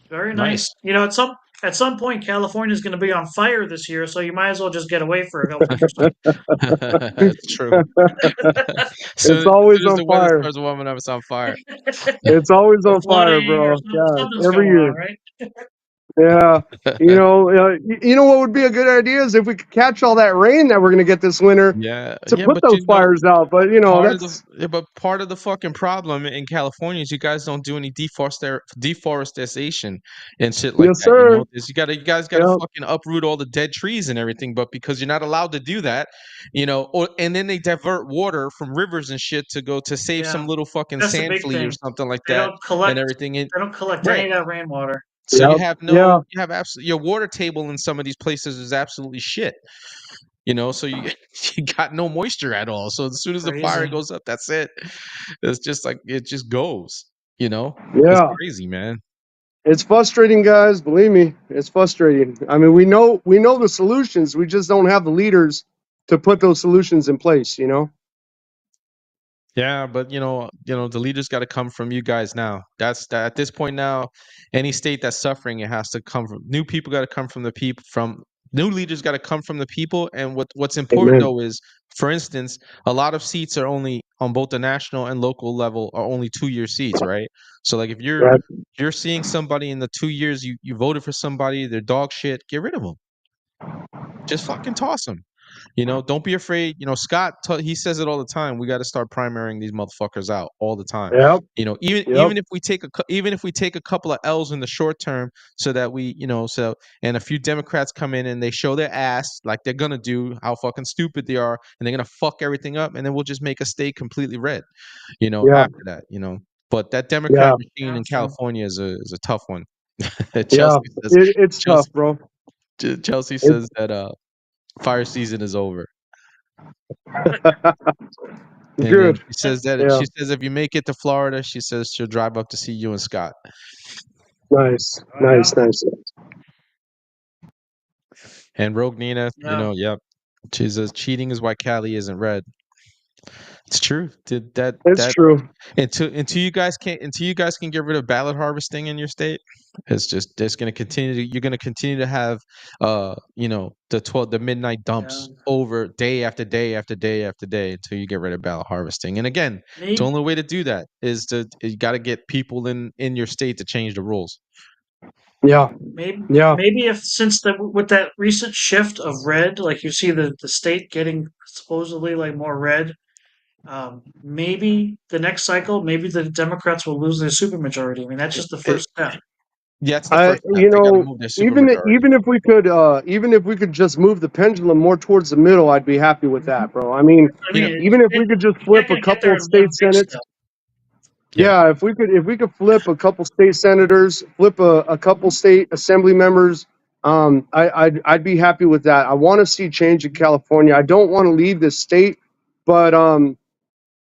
Very nice. nice. At some point, California's going to be on fire this year, so you might as well just get away for a couple years. That's true. It's As always soon as on the weather fire. starts warming up, it's on fire. It's always Or on fire, flooding, or bro. God, something's every going on, year. right? Yeah, you know what would be a good idea is if we could catch all that rain that we're gonna get this winter Yeah, to yeah, put but those fires out. But that's part of the fucking problem in California is you guys don't do any deforestation and shit like yes, that. sir. Is you guys gotta Yep, fucking uproot all the dead trees and everything, but because you're not allowed to do that, and then they divert water from rivers and shit to go to save some Yeah, little fucking that's the sand big flea or thing. something like They that don't and collect. everything. They don't collect any Right. of that rainwater. So yep, yeah, you have absolutely your water table in some of these places is absolutely shit. So you you got no moisture at all. So as soon as the fire Crazy. goes up, that's it. It's just like it just goes. It's yeah. crazy, man. It's frustrating, guys. Believe me, it's frustrating. I mean, we know the solutions. We just don't have the leaders to put those solutions in place. Yeah, but the leaders got to come from you guys now. That's that at this point now, any state that's suffering, it has to come from new people. Got to come from the people. From new leaders, got to come from the people. And what's important Amen. though is, for instance, a lot of seats are only on both the national and local level are only 2-year seats, right? So like if Right. you're seeing somebody in the 2 years you voted for somebody, they're dog shit, get rid of them. Just fucking toss them. Don't be afraid. Scott, he says it all the time. We got to start primarying these motherfuckers out all the time. Yep. Even Yep. even if we take a couple of L's in the short term, so that and a few Democrats come in and they show their ass like they're gonna do, how fucking stupid they are, and they're gonna fuck everything up, and then we'll just make a state completely red. Yeah. After that. But that Democrat Yeah. machine Yeah, in that's true. California is a tough one. Yeah. Chelsea says It's tough, Chelsea bro. Chelsea It's says that fire season is over. And then good. she says that Yeah. she says if you make it to Florida, she says she'll drive up to see you and Scott. Nice. Oh yeah, Nice. Nice. And Rogue Nina, yeah. yep. She says cheating is why Cali isn't red. It's true. It's true. Until you guys can get rid of ballot harvesting in your state, it's going to continue. You're going to continue to have the midnight dumps over day after day after day after day until you get rid of ballot harvesting. And again, the only way to do that is you got to get people in your state to change the rules. Yeah. Maybe if with that recent shift of red, like you see the state getting supposedly like more red, maybe the next cycle, maybe the Democrats will lose their supermajority. I mean, that's just the first step. Yeah, it's the first step. They gotta move their supermajority. Even if we could just move the pendulum more towards the middle, I'd be happy with that, bro. I mean, even if we could just flip a couple of state senates. Yeah, if we could flip a couple state senators, flip a couple state assembly members, I'd be happy with that. I want to see change in California. I don't want to leave this state, but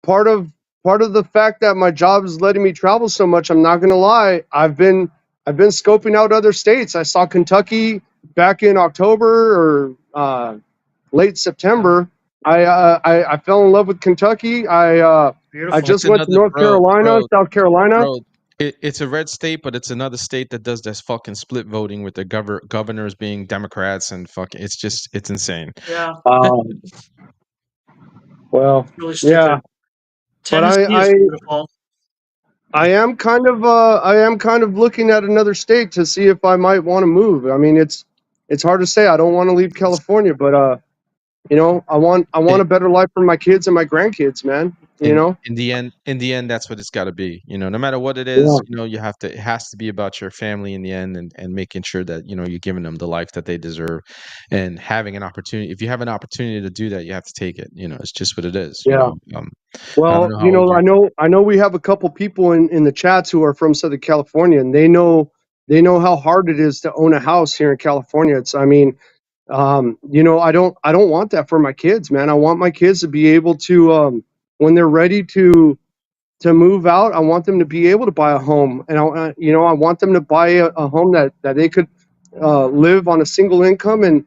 part of the fact that my job is letting me travel so much, I'm not going to lie, I've been scoping out other states. I saw Kentucky back in October or late September. I fell in love with Kentucky. I just went to North Carolina, South Carolina. Bro, it's a red state, but it's another state that does this fucking split voting with the governors being Democrats and fucking. It's insane. Yeah. Well, really stupid. Yeah. Tennessee is beautiful. I am kind of looking at another state to see if I might want to move. I mean, it's hard to say. I don't want to leave California, but I want a better life for my kids and my grandkids, man. In the end, that's what it's got to be. No matter what it is, it has to be about your family in the end, and making sure that you're giving them the life that they deserve, and having an opportunity. If you have an opportunity to do that, you have to take it. It's just what it is. Yeah. Well, I know we have a couple people in the chats who are from Southern California, and they know how hard it is to own a house here in California. I don't want that for my kids, man. I want my kids to be able to, when they're ready to move out, I want them to be able to buy a home, and I want them to buy a home that they could live on a single income, and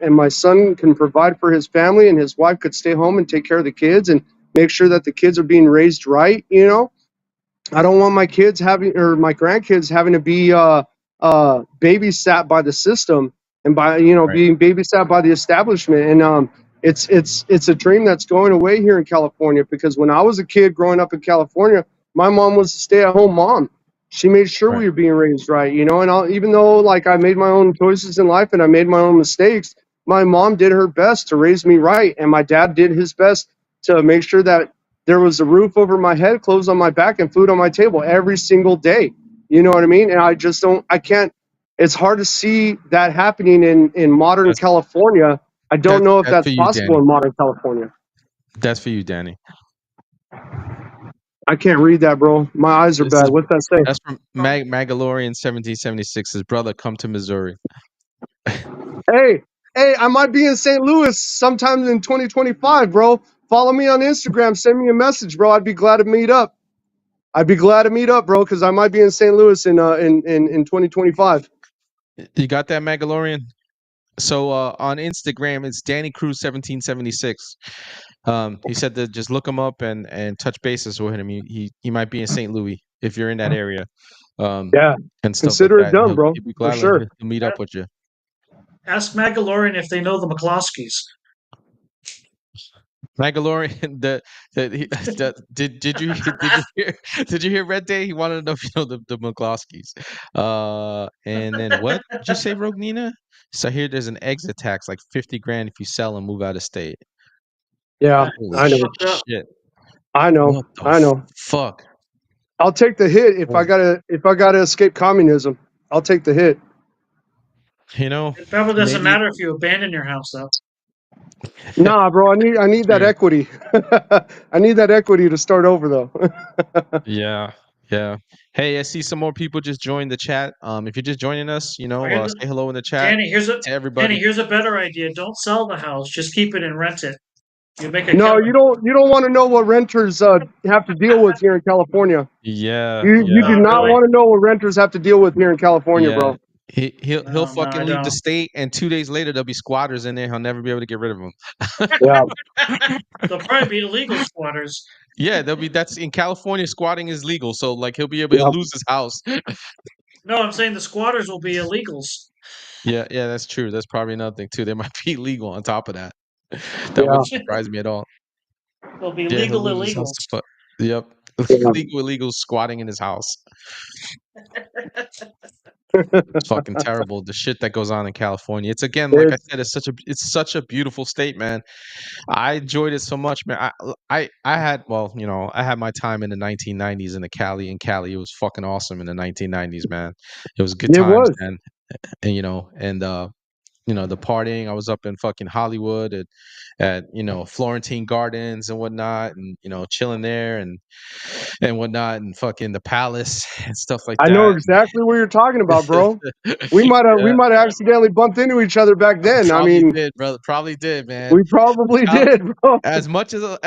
my son can provide for his family, and his wife could stay home and take care of the kids and make sure that the kids are being raised right. I don't want my kids my grandkids having to be babysat by the system and by being babysat by the establishment. And it's a dream that's going away here in California, because when I was a kid growing up in California, my mom was a stay-at-home mom. She made sure we were being raised right, and even though I made my own choices in life and I made my own mistakes, my mom did her best to raise me right, and my dad did his best to make sure that there was a roof over my head, clothes on my back, and food on my table every single day. You know what I mean? And I can't, it's hard to see that happening in modern California. I don't know if that's possible in modern California. That's for you, Danny. I can't read that, bro. My eyes are bad. What's that say? That's from Magallorian1776. His brother, come to Missouri. Hey, I might be in St. Louis sometime in 2025, bro. Follow me on Instagram. Send me a message, bro. I'd be glad to meet up. Bro, because I might be in St. Louis in 2025. You got that, Magallorian? So on Instagram, it's dannycruz1776. He said to just look him up and touch bases with him. He might be in St. Louis if you're in that area. Yeah, and stuff consider like it done, bro. He'd be glad for sure. to meet up with you. Ask Magallorian if they know the McCloskeys. Magallorian, did you hear Red Day? He wanted to know if you know the McCloskeys. And then what did you say, Rogue Nina? So here there's an exit tax, like $50,000 if you sell and move out of state. Yeah, Holy I know. Shit. I know. Fuck. I'll take the hit if I gotta escape communism. I'll take the hit. It probably doesn't matter if you abandon your house, though. Nah, bro. I need that equity. I need that equity to start over, though. Yeah. Hey, I see some more people just joined the chat. If you're just joining us, say hello in the chat. Danny, here's a better idea. Don't sell the house. Just keep it and rent it. You make a no, you don't want to know what renters have to deal with here in California. Yeah. You do not want to know what renters have to deal with here in California, bro. He'll No, I fucking leave the don't. state, and 2 days later there'll be squatters in there. He'll never be able to get rid of them. Yeah, They'll probably be illegal squatters. Yeah, that's in California. Squatting is legal, so like he'll be able to yeah, lose his house. No, I'm saying the squatters will be illegals. Yeah, that's true. That's probably another thing too. They might be illegal on top of that. That yeah, wouldn't surprise me at all. They'll be Yeah, he'll legal lose his house. illegals. Yep, yeah. legal illegals squatting in his house. It's fucking terrible. The shit that goes on in California. It's again, like I It's said, it's such a beautiful state, man. I enjoyed it so much, man. I had I had my time in the 1990s in Cali. In Cali, it was fucking awesome in the 1990s, man. It was good it times, was. man. And the partying. I was up in fucking Hollywood at Florentine Gardens and whatnot, and chilling there and whatnot, and fucking the Palace and stuff like I know that. exactly what you're talking about, bro. We Yeah, might have accidentally bumped into each other back then. I probably mean, did, brother. Probably did, man. we probably Cal- did, bro. as much as I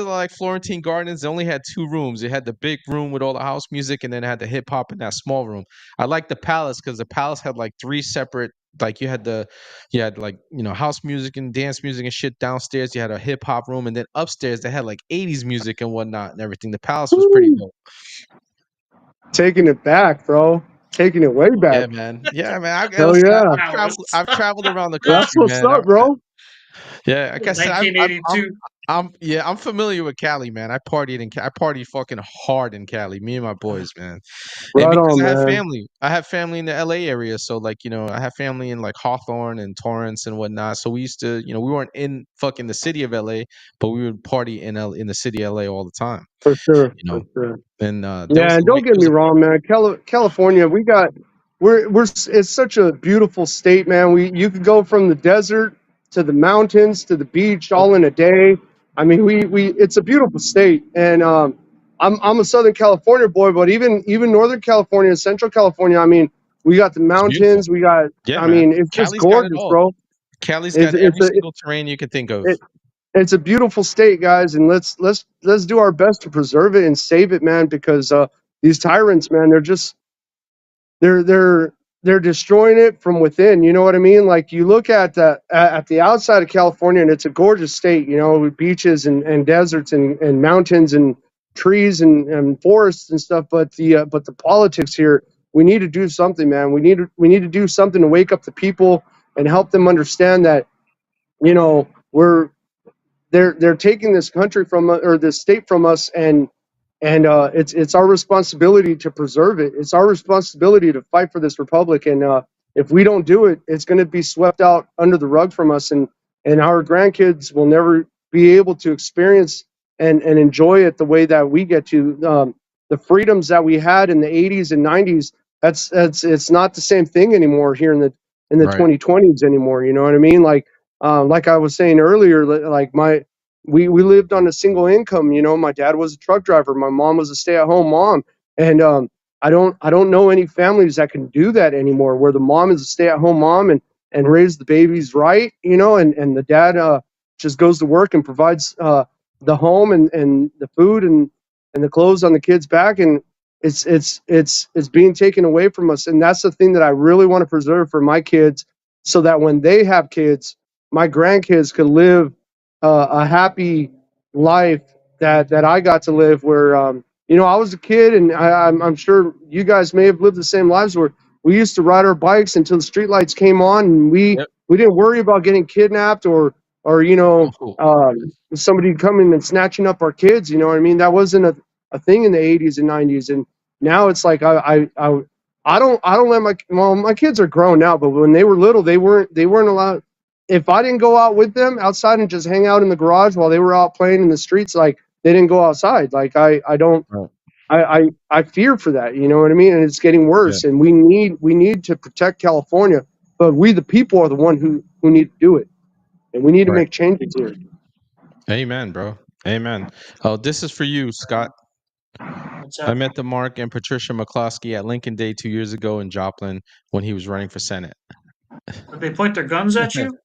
like Florentine Gardens, they only had two rooms. It had the big room with all the house music, and then it had the hip hop in that small room. I liked the Palace because the Palace had like three separate. Like you had like house music and dance music and shit downstairs. You had a hip hop room, and then upstairs they had like 80s music and whatnot and everything. The Palace was pretty Woo. dope. Taking it back, bro. Taking it way back. Yeah, man. Hell Listen, yeah. I've traveled around the That's country, what's man. up, bro. Yeah, like I said, I'm 1982. I'm familiar with Cali, man. I partied fucking hard in Cali. Me and my boys, man. And Right because on, man. I have family in the LA area, so like I have family in like Hawthorne and Torrance and whatnot. So we used to, we weren't in fucking the city of LA, but we would party in the city of LA all the time. For sure. You For know, sure. and Yeah, and don't get me wrong, man. California, it's such a beautiful state, man. You could go from the desert to the mountains to the beach all in a day. I mean, we it's a beautiful state, and I'm a Southern California boy, but even Northern California, Central California. I mean, we got the It's beautiful. mountains. We got. Yeah, I man. mean, it's just Cali's got it gorgeous, all. bro. Cali's It's got it's every a single terrain you can think of. it, it's a beautiful state, guys, and let's do our best to preserve it and save it, man. Because these tyrants, man, they're they're they're destroying it from within. You know what I mean? Like you look at the outside of California, and it's a gorgeous state. You know, with beaches and deserts and mountains and trees and forests and stuff. But the politics here, we need to do something, man. We need to do something to wake up the people and help them understand that we're they're taking this country from or this state from us, and it's our responsibility to preserve it. It's our responsibility to fight for this republic, and if we don't do it, it's going to be swept out under the rug from us, and our grandkids will never be able to experience and enjoy it the way that we get to. The freedoms that we had in the 80s and 90s, that's it's not the same thing anymore here in the Right. 2020s anymore. You know what I mean? Like I was saying earlier, like we lived on a single income. You know, my dad was a truck driver, my mom was a stay-at-home mom, and I don't know any families that can do that anymore, where the mom is a stay-at-home mom and raise the babies right, and the dad just goes to work and provides the home and the food and the clothes on the kids' back, and it's being taken away from us, and that's the thing that I really want to preserve for my kids, so that when they have kids, my grandkids could live a happy life that I got to live. Where I was a kid, and I'm sure you guys may have lived the same lives, where we used to ride our bikes until the streetlights came on, and we Yep. we didn't worry about getting kidnapped or Oh, somebody coming and snatching up our kids. You know what I mean? That wasn't a thing in the 80s and 90s, and now it's like I don't let my kids are grown now, but when they were little, they weren't allowed. If I didn't go out with them outside and just hang out in the garage while they were out playing in the streets, like they didn't go outside. Like I don't right. I fear for that. You know what I mean? And it's getting Yeah. worse. And we need to protect California, but we the people are the one who need to do it, and we need to Right. make changes here. Amen, bro. Amen. Oh, this is for you, Scott. What's I up? met the Mark and Patricia McCloskey at Lincoln Day 2 years ago in Joplin when he was running for Senate. Did they point their guns at you?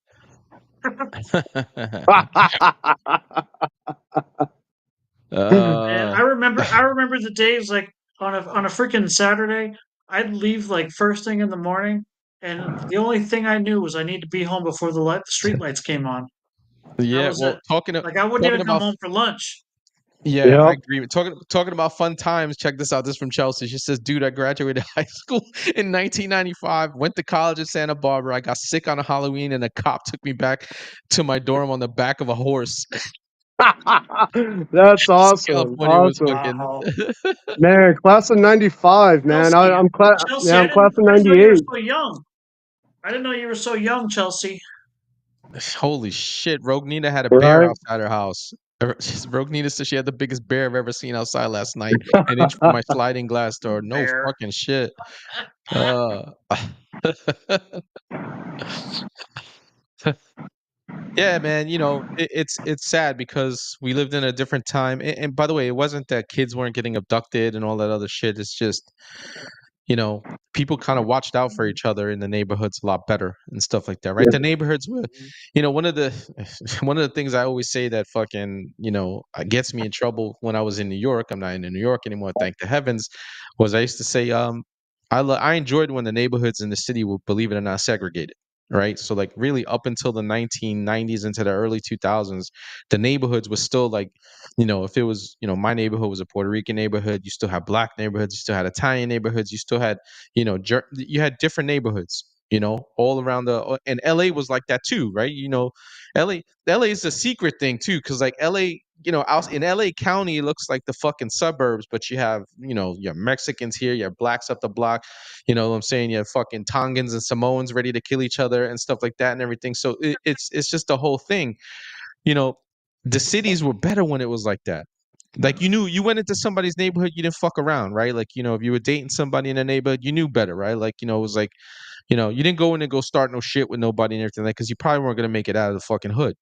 And uh, I remember the days like on a freaking Saturday, I'd leave like first thing in the morning and the only thing I knew was I needed to be home before the street lights came on. That Yeah, was well, it. Like I wouldn't talking even come about home for lunch. yeah, I Yep. agree. Talking about fun times. Check this out. This is from Chelsea. She says, "Dude, I graduated high school in 1995. Went to college in Santa Barbara. I got sick on a Halloween, and a cop took me back to my dorm on the back of a horse." That's See how awesome. funny it was Awesome. fucking. Wow. Man, class of 95, man. Chelsea, Chelsea, I'm class of I didn't know you were 98. so young. I didn't know you were so young, Chelsea. Holy shit! Rogue Nina had a bear Right? outside her house. Rogue Nina said she had the biggest bear I've ever seen outside last night, an inch from my sliding glass door. No Bear. fucking shit. Uh, Yeah, man, it's sad because we lived in a different time. And by the way, it wasn't that kids weren't getting abducted and all that other shit. It's just, you know, people kind of watched out for each other in the neighborhoods a lot better and stuff like that, right? Yeah. The neighborhoods were, one of the one of the things I always say that fucking, gets me in trouble when I was in New York. I'm not in New York anymore, thank the heavens. Was I used to say, I enjoyed when the neighborhoods in the city were, believe it or not, segregated. Right. So like really up until the 1990s into the early 2000s, the neighborhoods were still like, if it was, my neighborhood was a Puerto Rican neighborhood, you still had black neighborhoods, you still had Italian neighborhoods, you still had, you had different neighborhoods, all around and LA was like that too, right? LA is a secret thing too, because like LA, out in LA County, it looks like the fucking suburbs, but you have Mexicans here, you have blacks up the block, you know what I'm saying? You have fucking Tongans and Samoans ready to kill each other and stuff like that and everything. So it's just the whole thing. You know, the cities were better when it was like that. Like you went into somebody's neighborhood, you didn't fuck around, right? Like, if you were dating somebody in a neighborhood, you knew better, right? Like, it was like, you didn't go in and go start no shit with nobody and everything, like, because you probably weren't gonna make it out of the fucking hood.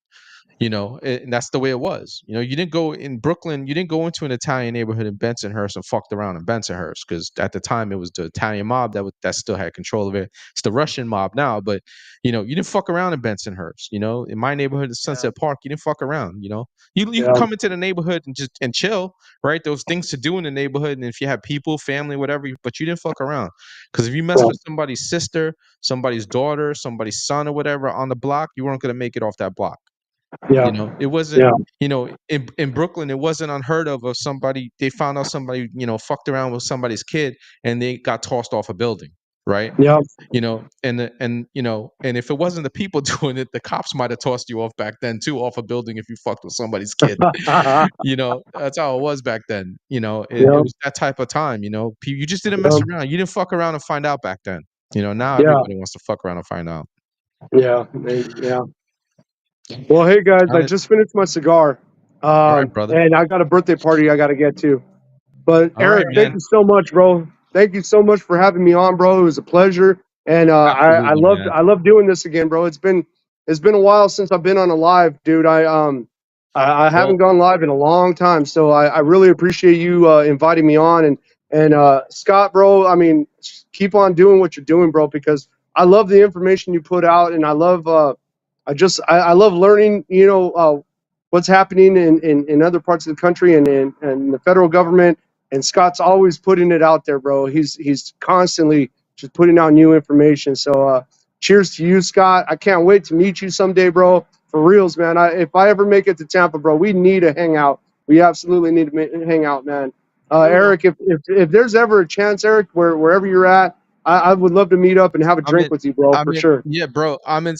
And that's the way it was. You didn't go in Brooklyn, you didn't go into an Italian neighborhood in Bensonhurst and fucked around in Bensonhurst, because at the time it was the Italian mob that still had control of it. It's the Russian mob now, but you didn't fuck around in Bensonhurst. In my neighborhood in Yeah. Sunset Park, you didn't fuck around. You Yeah. could come into the neighborhood and just chill, right? There was things to do in the neighborhood, and if you had people, family, whatever, but you didn't fuck around, because if you messed Yeah. with somebody's sister, somebody's daughter, somebody's son, or whatever on the block, you weren't gonna make it off that block. Yeah. It wasn't, Yeah. in Brooklyn, it wasn't unheard of somebody, they found out somebody, fucked around with somebody's kid and they got tossed off a building, right? Yeah. And if it wasn't the people doing it, the cops might have tossed you off back then too, off a building, if you fucked with somebody's kid. That's how it was back then. It Yeah. was that type of time. You just didn't mess Yeah. around. You didn't fuck around and find out back then. Now Yeah. everybody wants to fuck around and find out. Yeah. Yeah. Well, hey guys, I just finished my cigar, All right, brother. and I got a birthday party I got to get to. But All right, Eric, thank man. you so much, bro. Thank you so much for having me on, bro. It was a pleasure, and I Absolutely, loved man. I love doing this again, bro. It's been a while since I've been on a live, dude. I haven't Well, gone live in a long time, so I really appreciate you inviting me on, and Scott, bro. I mean, keep on doing what you're doing, bro, because I love the information you put out, and I love I love learning, what's happening in other parts of the country and the federal government. And Scott's always putting it out there, bro. He's constantly just putting out new information. So cheers to you, Scott. I can't wait to meet you someday, bro. For reals, man. If I ever make it to Tampa, bro, we need to hang out. We absolutely need to hang out, man. Eric, if there's ever a chance, Eric, wherever you're at, I would love to meet up and have a drink with you, bro, for sure. yeah, bro. I'm in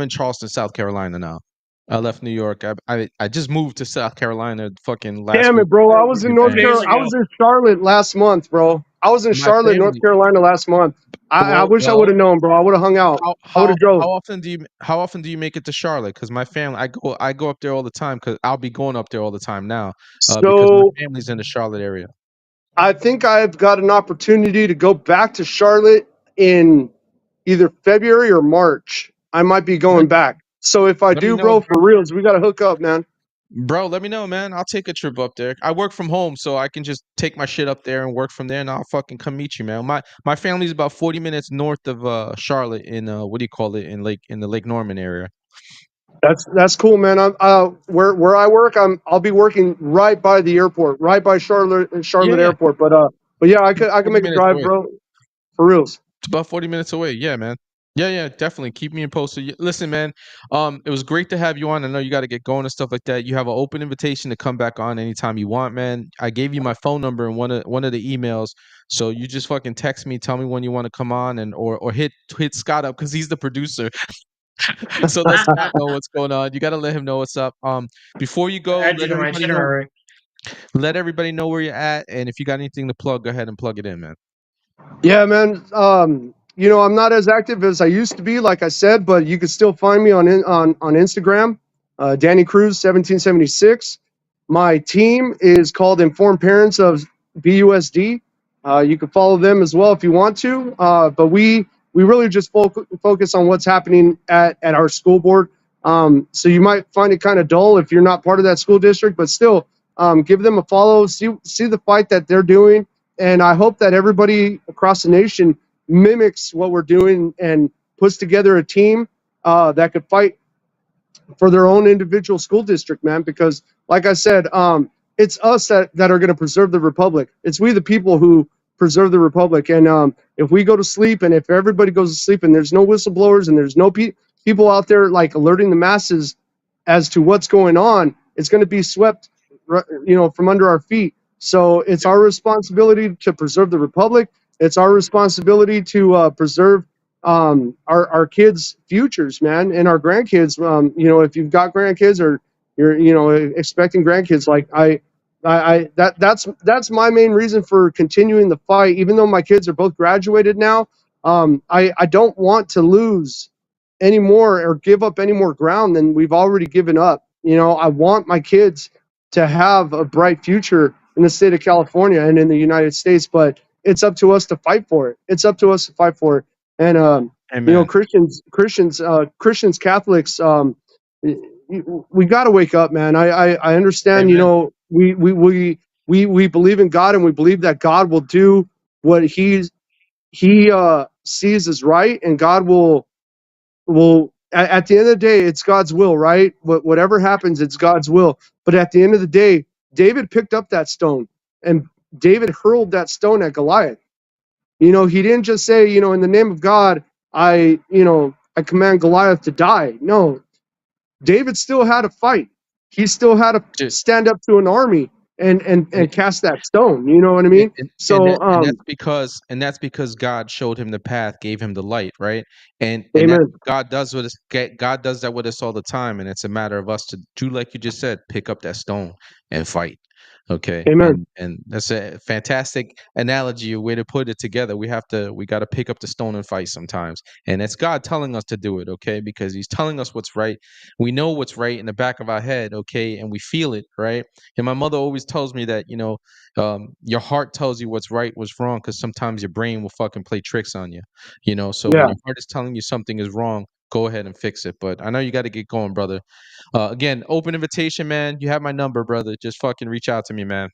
Charleston, South Carolina now. I left New York. I just moved to South Carolina fucking last Damn week. it, bro. I was in Two days I ago. was in Charlotte last month, bro. I was in My Charlotte, North family. Carolina last month. I wish I would Well, have known, bro. I would have hung out. how I would how have drove. how often do you make it to Charlotte? Because my family, I go up there all the time. Because I'll be going up there all the time now. Because my So family's in the Charlotte area. I think I've got an opportunity to go back to Charlotte in either February or March. I might be going back. So if I Let me do, know, bro, for bro. reals, we got to hook up, man. Bro, let me know, man. I'll take a trip up there. I work from home, so I can just take my shit up there and work from there, and I'll fucking come meet you, man. My family's about 40 minutes north of Charlotte in what do you call it, in the Lake Norman area. That's cool, man. I'm where I work. I'll be working right by the airport, right by Charlotte Yeah, Airport. But yeah, I could 40 make a minutes drive, away. bro. For reals. It's about 40 minutes away. Yeah, man. Yeah, definitely. Keep me posted. Listen, man. It was great to have you on. I know you got to get going and stuff like that. You have an open invitation to come back on anytime you want, man. I gave you my phone number in one of the emails, so you just fucking text me, tell me when you want to come on, and or hit Scott up because he's the producer. So let Scott know what's going on. You got to let him know what's up. Before you go, Add you to my itinerary. let everybody know where you're at, and if you got anything to plug, go ahead and plug it in, man. Yeah, man. I'm not as active as I used to be, like I said, but you can still find me on Instagram, dannycruz1776. My team is called Informed Parents of BUSD. You can follow them as well if you want to. But we really just focus on what's happening at our school board. So you might find it kind of dull if you're not part of that school district, but still, give them a follow. See the fight that they're doing. And I hope that everybody across the nation mimics what we're doing and puts together a team that could fight for their own individual school district, man. Because, like I said, it's us that are going to preserve the republic. It's we, the people, who preserve the republic. And if we go to sleep, and if everybody goes to sleep, and there's no whistleblowers, and there's no people out there like alerting the masses as to what's going on, it's going to be swept, from under our feet. So it's our responsibility to preserve the republic. It's our responsibility to preserve our kids' futures, man, and our grandkids. If you've got grandkids or you're, expecting grandkids, like that's my main reason for continuing the fight. Even though my kids are both graduated now, I don't want to lose any more or give up any more ground than we've already given up. I want my kids to have a bright future in the state of California and in the United States, but it's up to us to fight for it. It's up to us to fight for it. And Amen. Christians, Catholics, we got to wake up, man. I understand. Amen. We believe in God, and we believe that God will do what He sees as right, and God will at the end of the day, it's God's will, right? Whatever happens, it's God's will. But at the end of the day, David picked up that stone, and David hurled that stone at Goliath. He didn't just say, in the name of God, I command Goliath to die. No, David still had to fight. He still had to Dude, stand up to an army and and, cast that stone. You know what I mean? So, that's because God showed him the path, gave him the light, right? And that's amen, what God does with us. God does that with us all the time, and it's a matter of us to do like you just said, pick up that stone and fight. Okay, amen. and that's a fantastic analogy, a way to put it together. We got to pick up the stone and fight sometimes, and it's God telling us to do it, okay? Because He's telling us what's right. We know what's right in the back of our head, okay, and we feel it, right? And my mother always tells me that, your heart tells you what's right, what's wrong, because sometimes your brain will fucking play tricks on you, So when Yeah. your heart is telling you something is wrong, go ahead and fix it. But I know you got to get going, brother. Again, open invitation, man. You have my number, brother. Just fucking reach out to me, man.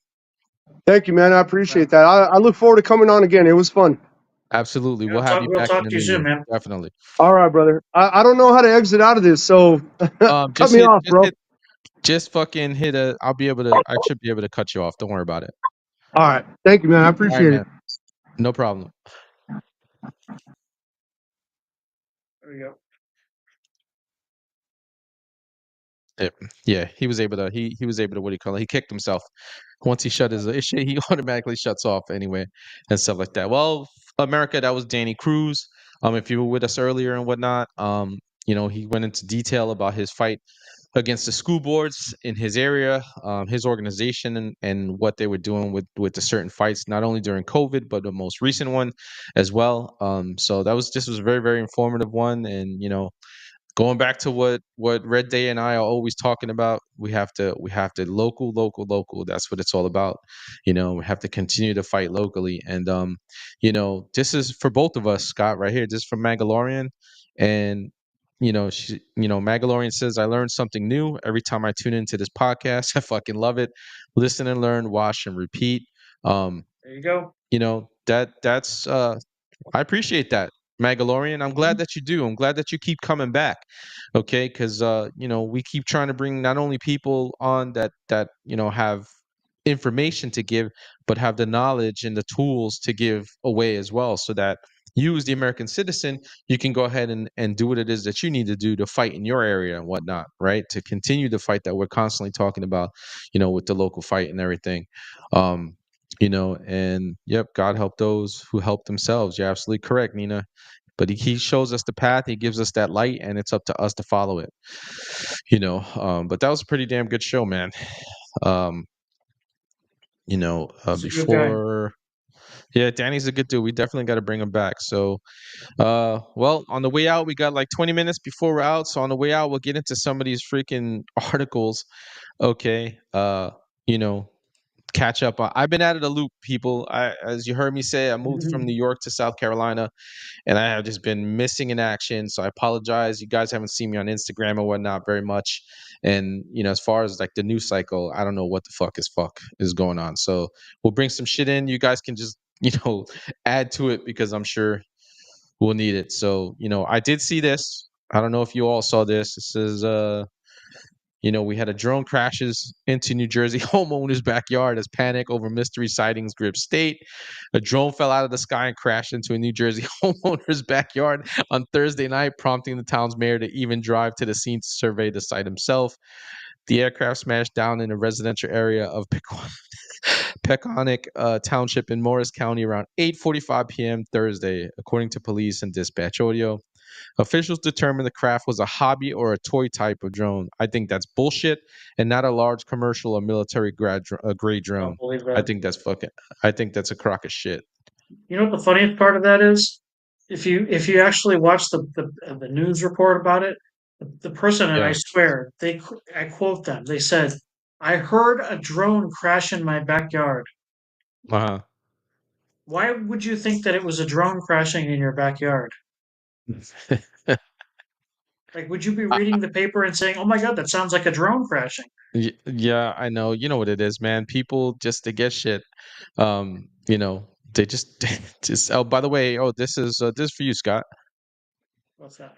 Thank you, man. I appreciate that. I look forward to coming on again. It was fun. Absolutely. Yeah, We'll have you we'll back in talk the to you new soon, year. man. Definitely. All right, brother. I don't know how to exit out of this, so cut Just me hit, off, bro. just fucking hit I should be able to cut you off. Don't worry about it. All right. Thank you, man. I All right, appreciate it. man. No problem. There we go. Yeah, he was able to. He was able to. What do you call it? He kicked himself. Once he shut his shit, he automatically shuts off anyway, and stuff like that. Well, America, that was Danny Cruz. If you were with us earlier and whatnot, he went into detail about his fight against the school boards in his area, his organization, and what they were doing with the certain fights, not only during COVID, but the most recent one as well. So this was a very, very informative one, and going back to what Red Day and I are always talking about, we have to local, local, local. That's what it's all about. We have to continue to fight locally, and this is for both of us, Scott, right here. This is from Mandalorian, and Mandalorian says, I learned something new every time I tune into this podcast. I fucking love it. Listen and learn, watch and repeat. There you go. That's I appreciate that, Mandalorian. I'm glad that you do. I'm glad that you keep coming back. Okay, because we keep trying to bring not only people on that have information to give, but have the knowledge and the tools to give away as well, so that you as the American citizen, you can go ahead and do what it is that you need to do to fight in your area and whatnot, right? To continue the fight that we're constantly talking about, with the local fight and everything. Um, and yep, God help those who help themselves. You're absolutely correct, Nina. But he shows us the path, he gives us that light, and it's up to us to follow it. But that was a pretty damn good show, man. Um, He's a good guy. before yeah, Danny's a good dude. We definitely got to bring him back. So well, on the way out, we got like 20 minutes before we're out. So on the way out, we'll get into some of these freaking articles. Okay. You know, catch up. I've been out of the loop, people. As you heard me say, I moved from New York to South Carolina, and I have just been missing in action. So I apologize. You guys haven't seen me on Instagram or whatnot very much. And as far as like the news cycle, I don't know what the fuck is going on. So we'll bring some shit in. You guys can just add to it because I'm sure we'll need it. So I did see this. I don't know if you all saw this. This is we had a drone crashes into New Jersey homeowner's backyard as panic over mystery sightings grips state. A drone fell out of the sky and crashed into a New Jersey homeowner's backyard on Thursday night, prompting the town's mayor to even drive to the scene to survey the site himself. The aircraft smashed down in a residential area of Peconic Township in Morris County around 8:45 p.m. Thursday, according to police and dispatch audio. Officials determined the craft was a hobby or a toy type of drone. I think that's bullshit and not a large commercial or military grade I drone. don't believe I that. think that's fucking. I think that's a crock of shit. You know what the funniest part of that is? If you actually watch the news report about it, the person, and I Yeah. swear I quote them. They said, "I heard a drone crash in my backyard." Uh Why would you think that it was a drone crashing in your backyard? huh. Like, would you be reading the paper and saying, "Oh my God, that sounds like a drone crashing"? Yeah, I know. You know what it is, man. People just to get shit. They just just. Oh, by the way, this is for you, Scott. What's that?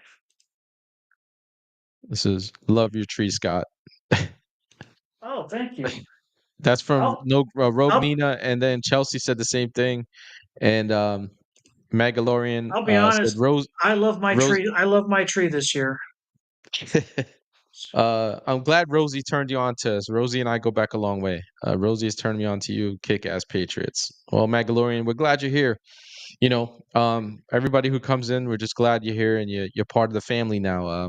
This is love your tree, Scott. Oh, thank you. That's from I'll, no Rogue I'll, Nina, and then Chelsea said the same thing, and Magalorian I'll be said honest. Rose I love my Rose. tree. I love my tree this year. I'm glad Rosie turned you on to us. Rosie and I go back a long way. Rosie has turned me on to you, kick-ass Patriots. Well, Magalorian, we're glad you're here. Everybody who comes in, we're just glad you're here and you're part of the family now.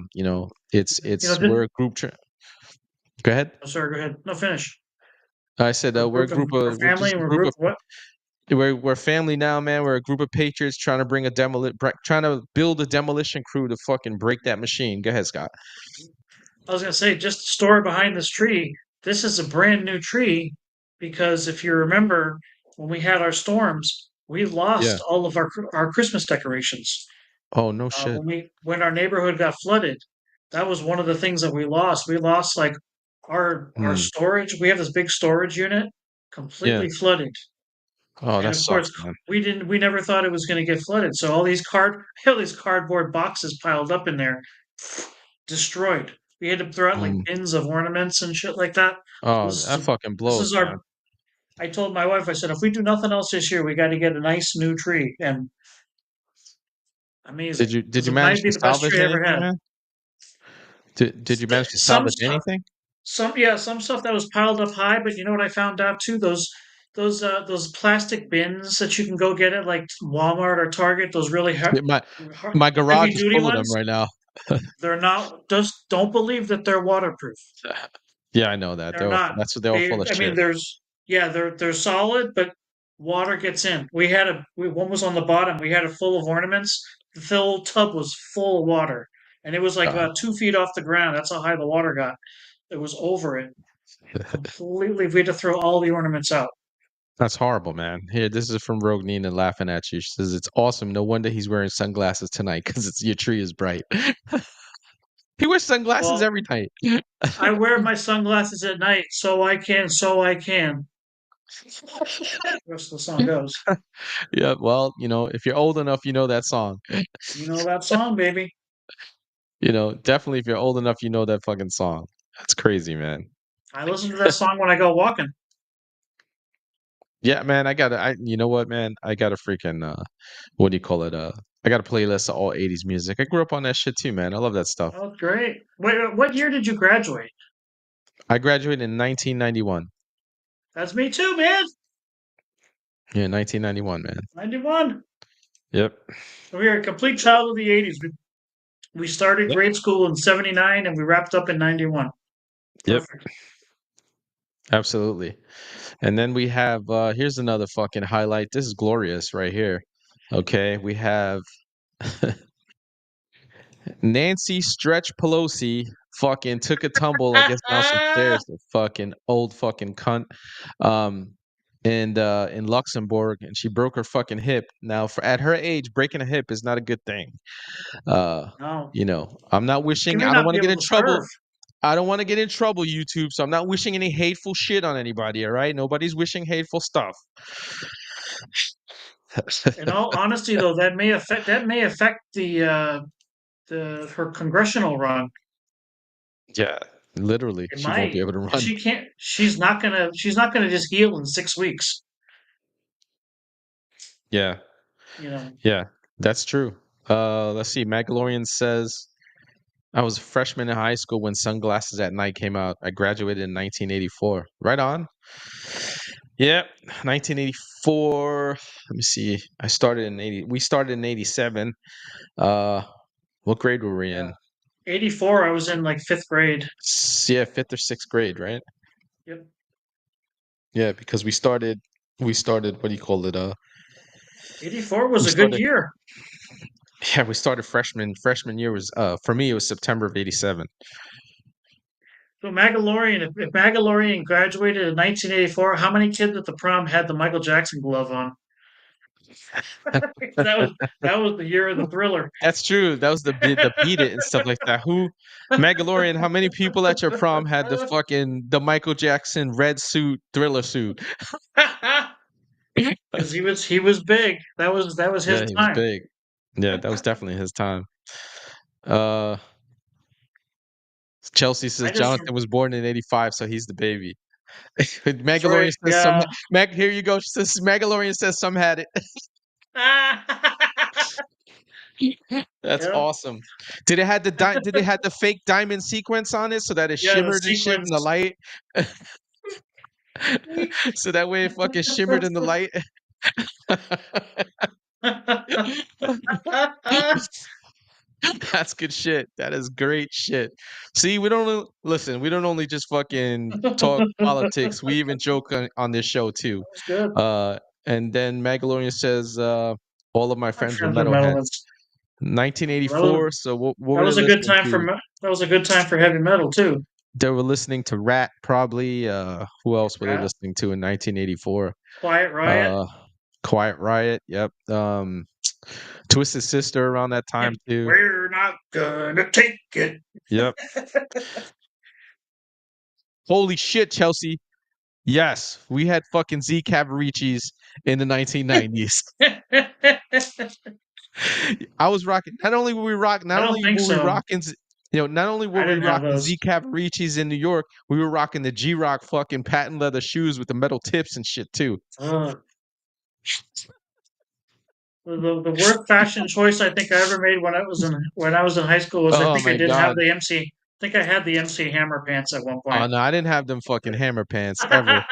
It's Did we're a group. Go ahead. oh, sorry, go ahead. No, finish. I said We're a we're a group of group we're of we're family just and a we're group group of what? we're family now, man. We're a group of patriots trying to bring trying to build a demolition crew to fucking break that machine. Go ahead, Scott. I was gonna say, just the story behind this tree. This is a brand new tree because if you remember when we had our storms, we Yeah. lost all of our Christmas decorations. Oh, no shit. When our neighborhood got flooded, that was one of the things that we lost. We lost like our Hmm. storage. We have this big storage unit Yeah. completely flooded. Oh, And that of course, sucks, man. we never thought it was going to get flooded. So all these cardboard boxes piled up in there, destroyed. We had to throw out like Um, bins of ornaments and shit like that. So oh, that fucking this blows, is man. our. I told my wife, I said, if we do nothing else this year, we got to get a nice new tree. And Did amazing, you because did you it manage might be to the best salvage tree I ever anything, had. man? Did you manage to Some salvage stuff, anything? some stuff that was piled up high. But you know what I found out too? Those plastic bins that you can go get at like Walmart or Target. Those really Yeah, my heavy garage is duty full of them ones. right now. They're not. Just don't believe that they're waterproof. Yeah, I know that. They're not. They're all full They. of I mean, shit. they're solid, but water gets in. One was on the bottom. We had it full of ornaments. The whole tub was full of water, and it was like God. about 2 feet off the ground. That's how high the water got. It was over it completely. We had to throw all the ornaments out. That's horrible, man. Here, this is from Rogue Nina laughing at you. She says it's awesome. No wonder he's wearing sunglasses tonight because it's your tree is bright. He wears sunglasses Well, every night. I wear my sunglasses at night so I can. The rest of the song goes. Yeah, well, if you're old enough, you know that song. You know that song, baby. Definitely if you're old enough, you know that fucking song. That's crazy, man. I listen to that song when I go walking. Yeah, man, you know what, man? I got a freaking, what do you call it? I got a playlist of all 80s music. I grew up on that shit too, man. I love that stuff. Oh, great. Wait, what year did you graduate? I graduated in 1991. That's me too, man. Yeah, 1991, man. 91. Yep. So we are a complete child of the 80s. We started Yep. grade school in 79 and we wrapped up in 91. Yep. Perfect. Absolutely. And then we have here's another fucking highlight. This is glorious right here. Okay, we have Nancy Stretch Pelosi fucking took a tumble, I guess down some stairs, the fucking old fucking cunt. Um and in Luxembourg, and she broke her fucking hip. Now for at her age, breaking a hip is not a good thing. Uh No. I'm not She wishing may I don't not want be to get able in to serve. trouble. I don't want to get in trouble, YouTube, so I'm not wishing any hateful shit on anybody, all right? Nobody's wishing hateful stuff. In all honesty, though, that may affect the her congressional run. Yeah, literally, It she won't be might, able to because run. she can't. She's not gonna just heal in 6 weeks. Yeah, You know. yeah, that's true. Let's see. Magdalorian says, I was a freshman in high school when Sunglasses at Night came out. I graduated in 1984. Right on. Yep, 1984. Let me see. I started in 80. We started in 87. Uh, what grade were we Yeah. in? 84. I was in like fifth grade. Yeah, fifth or sixth grade, right? Yep. Yeah, because we started, what do you call it? 84 We was a good started year. Yeah, we started freshman year was for me it was September of 87. So if Magdalorian graduated in 1984, how many kids at the prom had the Michael Jackson glove on? that was that was the year of the Thriller. That's true. That was the beat it and stuff like that. Who Mandalorian, how many people at your prom had the Michael Jackson red suit, Thriller suit? Because he was big. That was his Yeah, he was time. big. Yeah, that was definitely his time. Uh Chelsea says I just Jonathan was born in 85, so he's the baby. That's Magdalorian right. says some Yeah. Mag here you go. She says Magdalorian says some had it. That's Yep. awesome. Did it had the fake diamond sequence on it so that it Yeah, the shimmered and shit in the sequence. light? So that way it fucking shimmered in the light. That's good shit. That is great shit. See, listen, we don't only just fucking talk politics. We even joke on this show too. was good. Uh and then Magdalorian says all of my My friends were friends are metalheads. metalheads. That was, 1984, so what that were they was a good listening time for to? that was a good time for heavy metal too. They were listening to Rat, probably. Who else were they Yeah. listening to in 1984? Quiet Riot. Uh, Quiet Riot. Yep. Twisted Sister around that Yep. time too. We're not gonna take it. Yep. Holy shit, Chelsea. Yes, we had fucking Z Cavaricis in the 1990s. I was rocking. Not only were we rock, I not don't only think were we so. rocking, not only were I we didn't have rocking those. Z Cavaricis in New York, we were rocking the G Rock fucking patent leather shoes with the metal tips and shit too. Ugh. The worst fashion choice I think I ever made when I was in high school was I Oh think I my didn't have god. the MC. I think I had the MC Hammer pants at one Oh point. no, I didn't have them fucking hammer pants ever.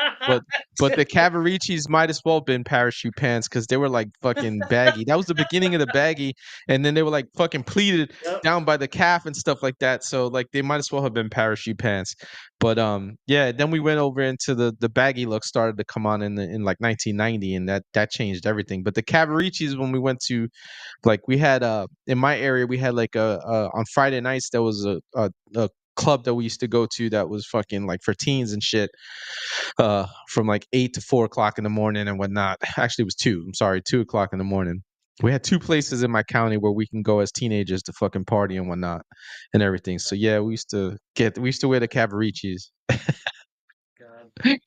But the Cavaricis might as well been parachute pants because they were like fucking baggy. That was the beginning of the baggy, and then they were like fucking pleated Yep. down by the calf and stuff like that. So like they might as well have been parachute pants. But yeah, then we went over into the baggy look started to come on in like 1990, and that changed everything. But the Cavaricis when we went to like we had in my area we had like a on Friday nights there was a club that we used to go to that was fucking like for teens and shit from like 8 to 4 o'clock in the morning and whatnot. Actually it was 2, I'm sorry, 2 o'clock in the morning. We had 2 places in my county where we can go as teenagers to fucking party and whatnot and everything. So yeah, we used to wear the Cavaricis. God.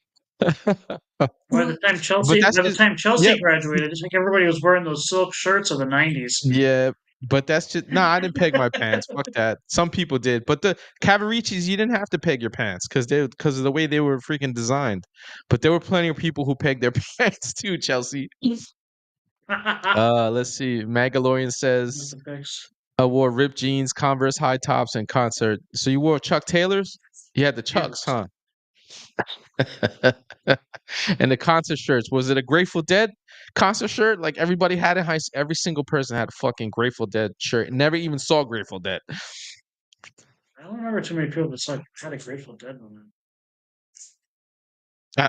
But By the time Chelsea, that's by the just time yep. Chelsea graduated, I think everybody was wearing those silk shirts of the '90s. Yeah, But that's just I didn't peg my pants. Fuck that. Some people did, but the Cavariccis, you didn't have to peg your pants because of the way they were freaking designed. But there were plenty of people who pegged their pants too. Chelsea. Let's see. Magalorian says I wore ripped jeans, Converse high tops, and concert. So you wore Chuck Taylors? You had the Chucks, huh? And the concert shirts. Was it a Grateful Dead concert shirt? Like everybody had it. Every single person had a fucking Grateful Dead shirt. Never even saw Grateful Dead. I don't remember too many people that had a Grateful Dead one.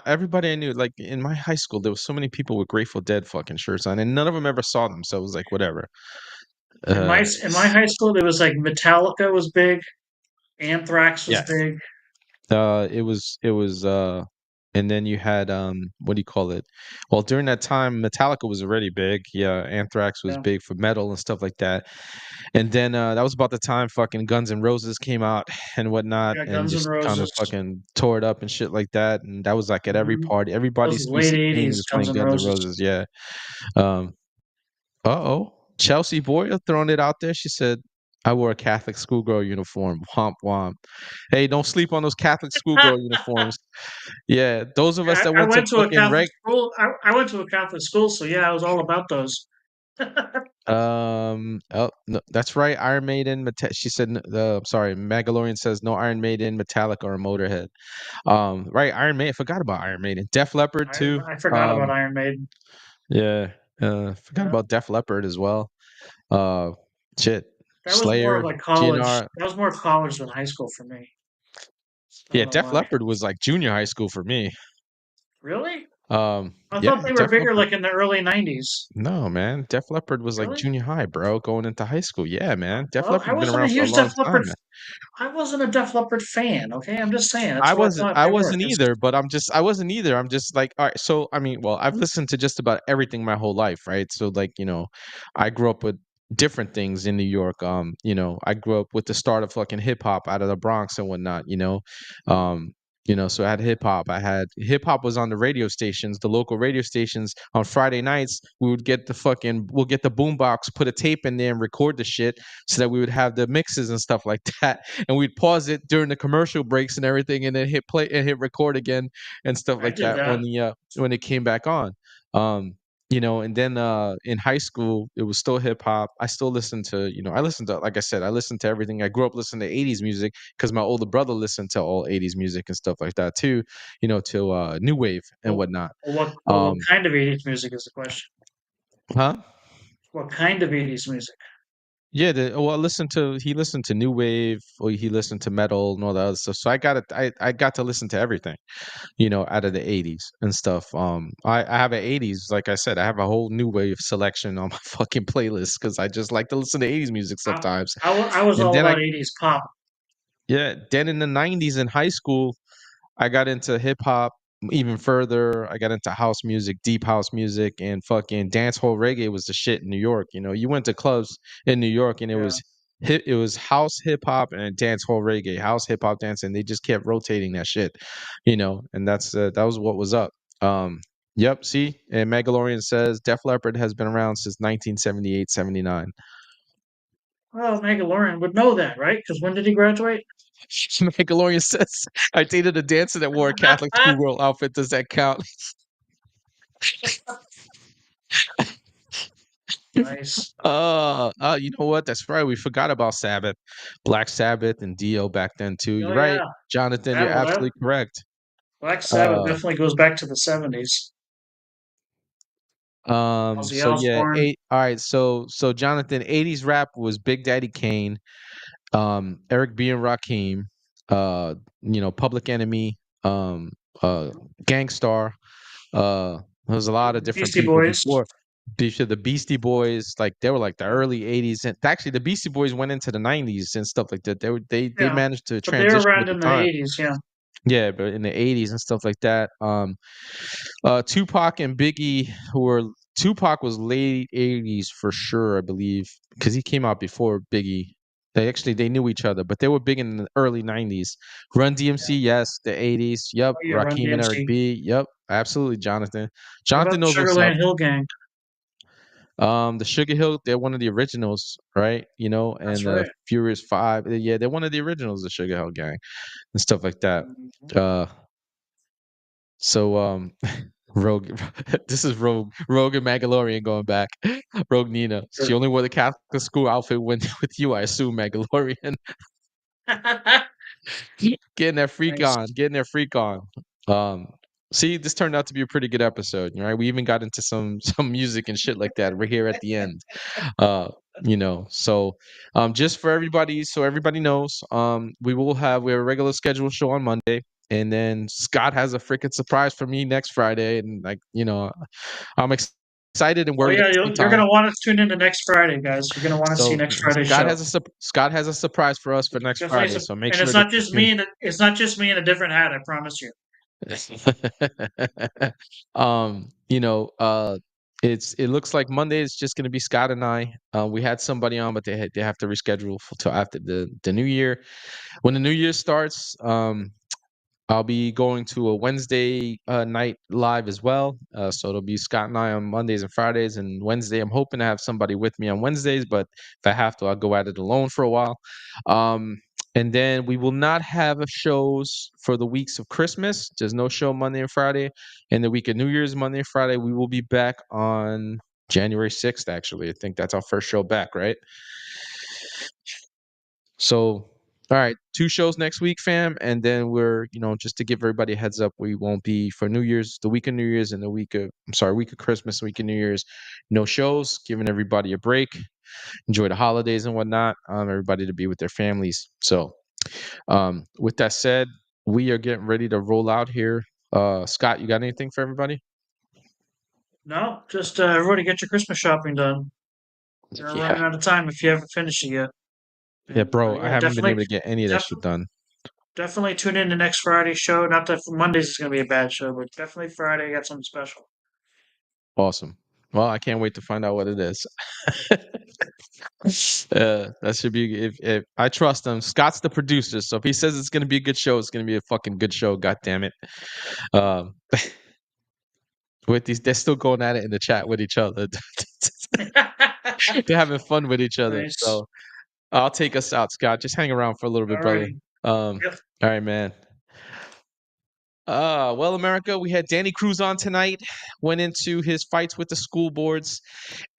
Everybody I knew, like in my high school, there was so many people with Grateful Dead fucking shirts on, and none of them ever saw them. So it was like whatever. In my high school, there was like Metallica was big, Anthrax was big. It was and then you had what do you call it? Well, during that time Metallica was already big. Yeah, Anthrax was big for metal and stuff like that. And then that was about the time fucking Guns N' Roses came out and whatnot, and Guns N' just kind of Roses. fucking tore it up and shit like that. And that was like at every party. Everybody's Those late 80s was Guns playing N' Guns N' Roses. Roses. Yeah. Uh-oh. Chelsea Boyle throwing it out there. She said, I wore a Catholic schoolgirl uniform. Womp womp. Hey, don't sleep on those Catholic schoolgirl uniforms. Yeah, those of us that I went to went to a fucking Catholic school. I went to a Catholic school, so yeah, I was all about those. Oh no, that's right. Iron Maiden. She said, sorry. Magalorian says no Iron Maiden, Metallica, or Motorhead. Right. Iron Maiden. Forgot about Iron Maiden. Def Leppard too. I forgot about Iron Maiden. Yeah. Forgot about Def Leppard as well. Shit. That was more Slayer. of like college. GNR. That was more college than high school for me. Yeah, Def Leppard was like junior high school for me. Really? I thought they were bigger like in the early 90s. No, man. Def Leppard was like junior high, bro, going into high school. Yeah, man. Def Well, I Leppard been wasn't a around for a huge long Def time, Leppard. man. I wasn't a Def Leppard fan. Okay, I'm just saying that's what I thought I they were. wasn't either, but I wasn't either. I'm just like, all right. So, I mean, well, I've listened to just about everything my whole life, right? So, like, I grew up with different things in New York. I grew up with the start of fucking hip hop out of the Bronx and whatnot. So I had hip hop. Was on the radio stations, the local radio stations. On Friday nights, we'll get the boombox, put a tape in there, and record the shit, so that we would have the mixes and stuff like that. And we'd pause it during the commercial breaks and everything, and then hit play and hit record again and stuff like that when it came back on. And then in high school it was still hip hop. I still listened to, like I said, I listened to everything. I grew up listening to 80s music because my older brother listened to all 80s music and stuff like that too, to new wave and whatnot. What kind of 80s music is the question? Huh? What kind of 80s music? Yeah, he listened to new wave, or he listened to metal and all that other stuff. So I got to listen to everything, out of the 80s and stuff. I have an 80s, like I said, I have a whole new wave selection on my fucking playlist because I just like to listen to 80s music sometimes. I was all about 80s pop. Yeah, then in the 90s in high school, I got into hip hop even further. I got into house music, deep house music, and fucking dance hall reggae was the shit in New York. You went to clubs in New York and it was house hip hop and dance hall reggae, house hip hop dance, and they just kept rotating that shit, and that was what was up. Yep, see, and Magalorian says Def Leppard has been around since 1978, 79. Well, Magalorian would know that, right? Because when did he graduate? Magalorian says, I dated a dancer that wore a Catholic schoolgirl outfit. Does that count? Nice. You know what? That's right. We forgot about Sabbath, Black Sabbath, and Dio back then too. You're right, Jonathan. You're absolutely correct. Black Sabbath definitely goes back to the 70s. So yeah, all right. So Jonathan, 80s rap was Big Daddy Kane, Eric B and Rakim, Public Enemy, Gangstar. There was a lot of different Beastie people Boys. before. The Beastie Boys, like they were like the early 80s, and actually the Beastie Boys went into the 90s and stuff like that. They managed to transition. They were around with in the time. 80s, yeah. Yeah, but in the 80s and stuff like that. Tupac and Biggie, Tupac was late 80s for sure, I believe, because he came out before Biggie. They knew each other, but they were big in the early 90s. Run DMC, yes, the 80s. Yep. Rakim and Eric B. Yep, absolutely, Jonathan. Jonathan knows what's up. Sugarland Hill Gang. The Sugar Hill, they're one of the originals, right? You know, That's and right. Furious Five, yeah, they're one of the originals, the Sugar Hill Gang and stuff like that. Mhm. So Rogue, this is Rogue and Mandalorian going back. Rogue Nina, she only wore the Catholic school outfit when with you, I assume. Mandalorian, getting that freak Nice. on, getting their freak on. Um, See, this turned out to be a pretty good episode, right? We even got into some music and shit like that. We're here at the end. So just for everybody, so everybody knows, we have a regular scheduled show on Monday, and then Scott has a freaking surprise for me next Friday, and I'm excited and Oh worried at yeah, the same you're time. gonna want to tune into next Friday, guys. You're gonna want to see So next Friday's show. Scott has a surprise for us for next Definitely, Friday, so make and it's sure to not just tune. me. It's not just me in a different hat. I promise you. um, you know, uh, it looks like Monday is just going to be Scott and I. We had somebody on, but they have to reschedule till after the new year. When the new year starts, I'll be going to a Wednesday night live as well. So it'll be Scott and I on Mondays and Fridays. And Wednesday, I'm hoping to have somebody with me on Wednesdays, but if I have to, I'll go at it alone for a while. Um, and then we will not have shows for the weeks of Christmas. There's no show Monday and Friday. And the week of New Year's, Monday and Friday, we will be back on January 6th, actually. I think that's our first show back, right? So, all right, 2 shows next week, fam, and then just to give everybody a heads up, we won't be for New Year's, the week of New Year's and week of Christmas, week of New Year's, no shows, giving everybody a break, enjoy the holidays and whatnot, everybody to be with their families. So, with that said, we are getting ready to roll out here. Scott, you got anything for everybody? No, just everybody get your Christmas shopping done. You're Yeah. running out of time if you haven't finished it yet. Yeah, And bro, I yeah, haven't been definitely, able to get any of that def- shit done. definitely tune in to next Friday's show. Not that Mondays is gonna be a bad show, but definitely Friday got something special. Awesome. Well, I can't wait to find out what it is. That should be if I trust him. Scott's the producer, so if he says it's gonna be a good show, it's gonna be a fucking good show. God damn it. Um, with they're still going at it in the chat with each other. They're having fun with each other. Nice. So I'll take us out, Scott. Just hang around for a little bit, brother. Alrighty. Yep. All right, man. Well, America, we had Danny Cruz on tonight. Went into his fights with the school boards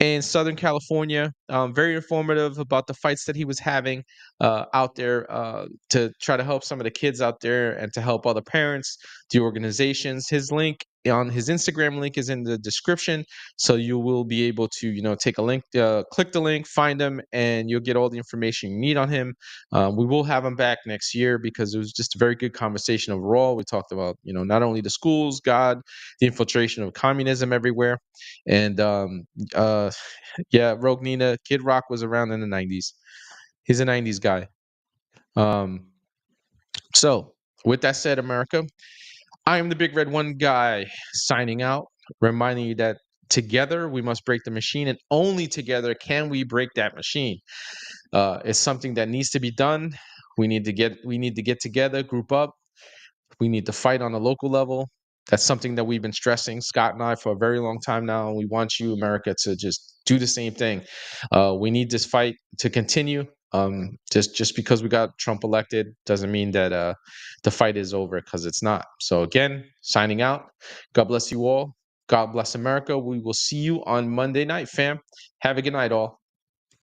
in Southern California. Very informative about the fights that he was having out there to try to help some of the kids out there and to help other parents, the organizations. His link on his Instagram link is in the description, so you will be able to take a link, click the link, find him, and you'll get all the information you need on him. We will have him back next year because it was just a very good conversation overall. We talked about not only the schools, God, the infiltration of communism everywhere, and yeah, Rogue Nina, Kid Rock was around in the 90s. He's a 90s guy. So, with that said, America, I am the Big Red One Guy signing out, reminding you that together we must break the machine, and only together can we break that machine. It's something that needs to be done. We need to get together, group up. We need to fight on a local level. That's something that we've been stressing, Scott and I, for a very long time now. And we want you, America, to just do the same thing. We need this fight to continue. Just because we got Trump elected doesn't mean that the fight is over, because it's not. So again, signing out. God bless you all. God bless America. We will see you on Monday night, fam. Have a good night, all.